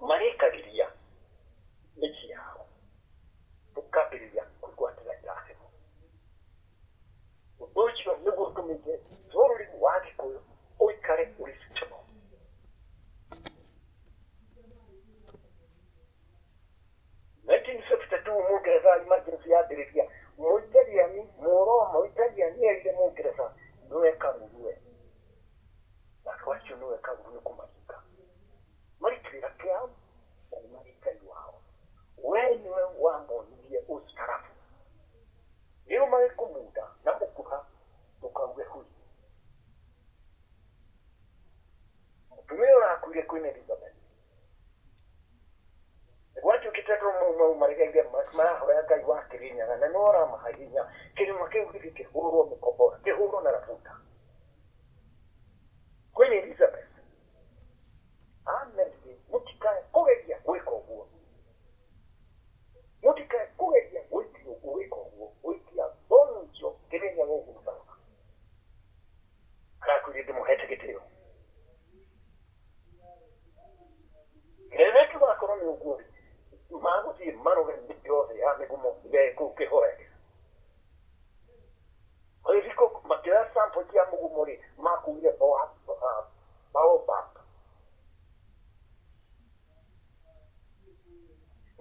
marĩkagĩria mĩciĩ yao tũkambĩrĩria kũgwatĩra irathimo ũndũ ũcio nĩguo ũtũmĩte bũrũri wa Gĩkũyũ ũikare ũrĩ stable. Mũngeretha emergency yambĩrĩria Mũitaliani Mũroma Mũitaliani erire Mũngeretha nĩwe Kamũrue na kwacio nĩwe Kamũrue kũmaringa marikĩrĩra kĩao na nĩ marĩkai wao we nĩwe wamonirie ũstarabu rĩu magĩkũmunda na mũkuha tũkauge hui mũtumia ũrakuire Queen Elizabeth gwatuĩkĩte andũ mau maregeire marahoya Ngai wa Kĩrĩnyaga na nĩwe ũramaha hinya kĩrĩma kĩu gĩkĩhũrwo mĩkombora kĩhũrwo na rabuta Queen Elizabeth amenire mũtikae kũgeria gwĩka ũguo mũtikae kũgeria gwĩka ũguo gwĩtia mbonu icio Kĩrĩnyaga ũguo sana arakwĩrire ndĩmũhete gĩtĩo rĩrĩa tũgakorwo nĩ ũguo magũthiĩ maroge mĩtĩ yothe ya mĩgumo kũu kĩhoya magĩthikũ makĩoya sample cia mũgumo rĩ makuire baobab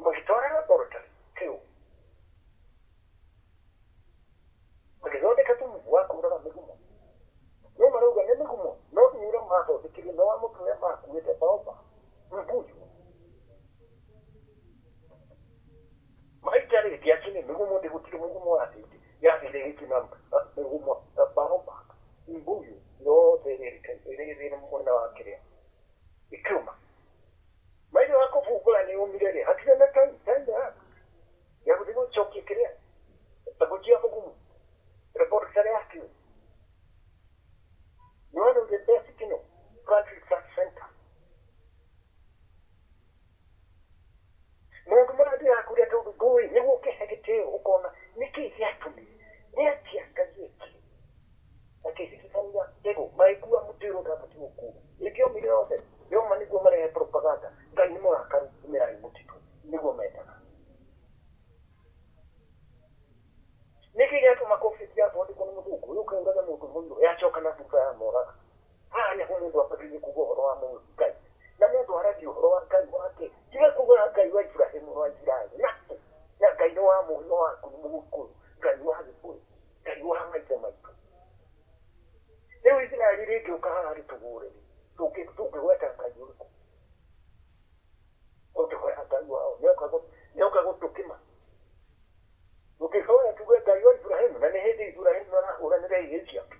magĩtwara laboratory kĩu magĩthondeka thumu wa kũraga mĩgumo no marauga nĩ mĩgumo no thiũra mathondekire no wa mũtumia makuĩte baobab mbuyu maitare gĩakinĩ mĩgumo ndĩgũtirĩ mũgumo yathire gĩkina mĩgumo baobab mbuyu yothe ĩrĩ mwena wa kĩrĩa ĩkiuma maithe wa kũbumbũra nĩ ũmire rĩ hatirĩ na time ya gũthiĩ gũcokia kĩrĩa gũtia mũgumo laboratory yakiu nĩ one of the best Francis Research Center mũndũ mũrathiĩ akũrĩa tondũ ndũĩ nĩguo ũkĩhe gĩtĩo ũkona nĩkĩ gĩatũmire nĩ atĩa Ngai eki akĩhĩhĩthania ndegũ maigua mũtĩro ndabatiĩ gũkuo ĩkĩomire yothe yoma nĩguo marehe propaganda Ngai nĩ mũrakaru ũmĩrai mũtitũ nĩguo mendaga nĩkĩ gĩatũma COVID yathondekwo nĩ mũthũngũ ũyũ ũkauraga mũndũ mũirũ yacoka na thutha ya moraga haha nĩho mũndũ ambagĩrĩrie kuuga ũhoro wa Ngai na mũndũ aragia ũhoro wa Ngai wake tiga kuuga Ngai wa Ibrahimu wa Isiraeli nake na Ngai wa mũhiano waku nĩ Mũgĩkũyũ Ngai wa Gĩkũyũ Ngai wa maithe maitũ rĩu Isiraeli rĩngĩũka haha rĩtũgũre tũngĩgweta Ngai ũrĩkũ ũngĩhoya Ngai wao nĩoka gũtũkĩma ũngĩhoya tuge Ngai wa Ibrahimu na nĩ hĩndĩ Ibrahimu arahũranĩra ihĩĩ ciake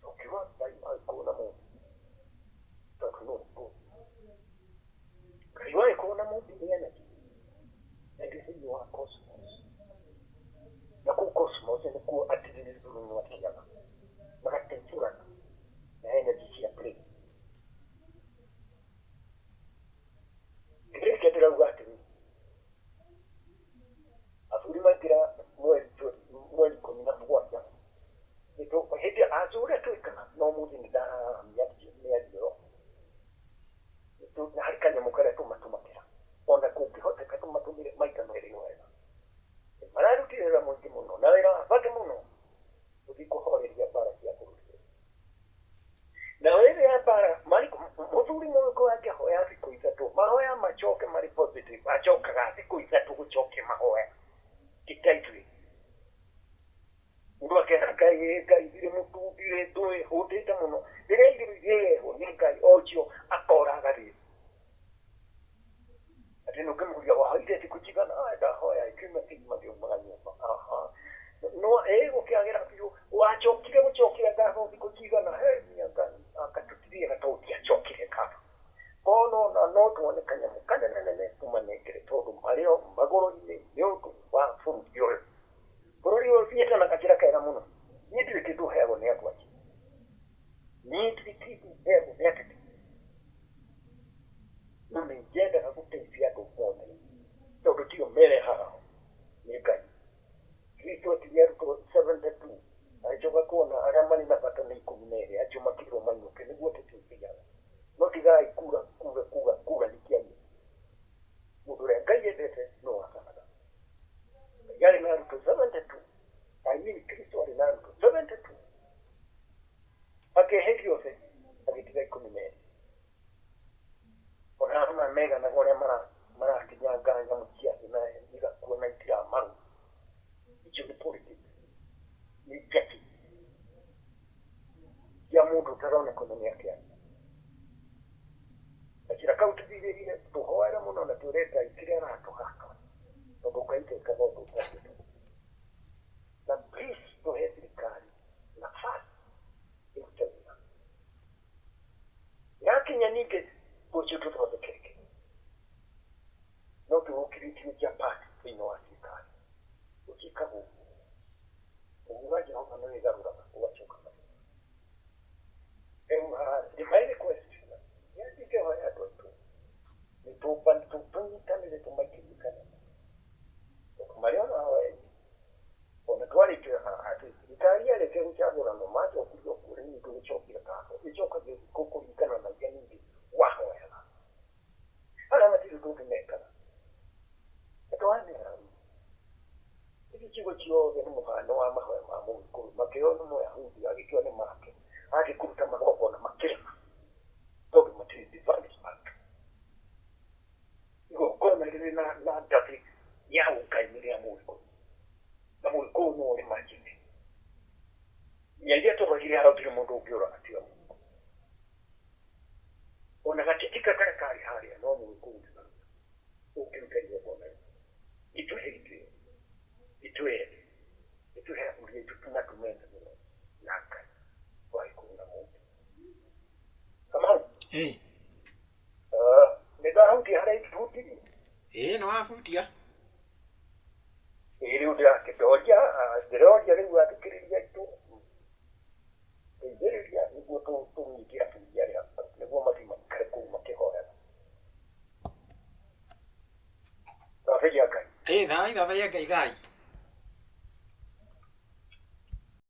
ũkiuga Ngai wa Gĩkũyũ na mũndũ tondũ nĩ ũrĩkũ Ngai wa Gĩkũyũ na mũndũ nĩ energy na thĩinĩ wa cosmos na kũu cosmos nĩkuo atiriri thurunu makiaga magateithũrana na energy cia plane gĩkĩ ndĩrauga atĩrĩ ĩ ngai irĩ mũtundire ndũĩ hũndĩte mũno rĩrĩa irĩrĩrwo nĩ ngai o ũcio akoraga rĩu atĩ nĩ ũngĩmũria wahoire thikũ njigana ndahoya ikiuma kĩrima kĩumaga nyũmba no gũkĩagĩra biũ wacokire gũcokera ngatho thikũ njigana akatũtirie gatũti acokire ngatho kono no tuone kanyamũ kanene tumanengere tondũ marĩo magũrũ-inĩ nĩ ũndũ wa bũrũri ũyũ bũrũri ũyũ thiĩte na gakĩra kega mũno niĩ ndirĩ kĩndũ heagwo nĩ andũ aingĩ niĩ ndirĩ kĩndũ heagwo nĩ ateti no nĩ nyendaga gũteithia andũ mothe tondũ tio merehaga nĩ ngai Kristo atirie arutwo 72 agĩcoka kuona arĩa marĩ na bata nĩ 12 acio makĩrwo mainũke nĩguo tũteithiaga no tigai kuga nĩ kĩanyu mũndũ ũrĩa ngai endete no wakanaga ngai arĩ na arutwo 72 Kristo arĩ na arutwo 72 akĩhe ciothe agĩtiga 12 ona arĩa meganaga ũrĩa marakinyanga nyamũ ciake na igakuo na itiramaru icio nĩ politics nĩ njaki ya mũndũ ũtaroneka nĩ akĩaria gacĩra kau tũthirĩrire tũhoere mũno na twĩre ngai kĩrĩa aratũhaka tondũ ngai ndekaga ũndũ ũtangĩtwo na please tũhe thirikari nafasi ĩrute wĩra yakinya ningĩ rũciũ tũthondekeke no tũgũkĩrĩtio Japan thĩinĩ wa thirikari gũkĩkagwo ũguga Jehova nĩ wĩgarũraga ũgacoka my request yandĩkehoya andũ aitũ tũnyitanĩre tũmaikĩrĩkane marĩa onahoya ona twarĩkia atĩ thirikari yareke gũcagũranwo macokirio kũrĩ nĩ tũgĩcokire ngatho ĩcokagia kũringana na iria ningĩ wahoyaga arĩa matirĩ tũngĩmekaga atwanĩra gĩcigo ciothe nĩ mũhano wa mahoya ma mũgĩkũyũ makĩo nĩ mũyahudi agĩkĩo nĩ make agĩkũruta magongona makĩrema tondũ matirĩ development igongona rĩrĩ na ndathĩ ya ũngai nĩ rĩa mũgĩkũyũ na mũgĩkũyũ no ũrĩ manjĩne iria tũragire haraũtirĩ mũndũ ũngĩũraga tiga mũndũ ona gatĩtika karĩa karĩ harĩa no mũgĩkũyũ ũngĩruta igongona itũhe ũrĩa tunatumenda mũno na ngai waikũna mũndũ Kamau nĩ ndahutia harĩa itũhutirie nĩ wabutia rĩu ndĩrakĩndoria rĩu athikĩrĩria itũ teithĩrĩria nĩguo tũnyite atumia arĩa nĩguo mathiĩ maikare kũu makĩhoyaga thathaiya ngai thathaiya ngai thai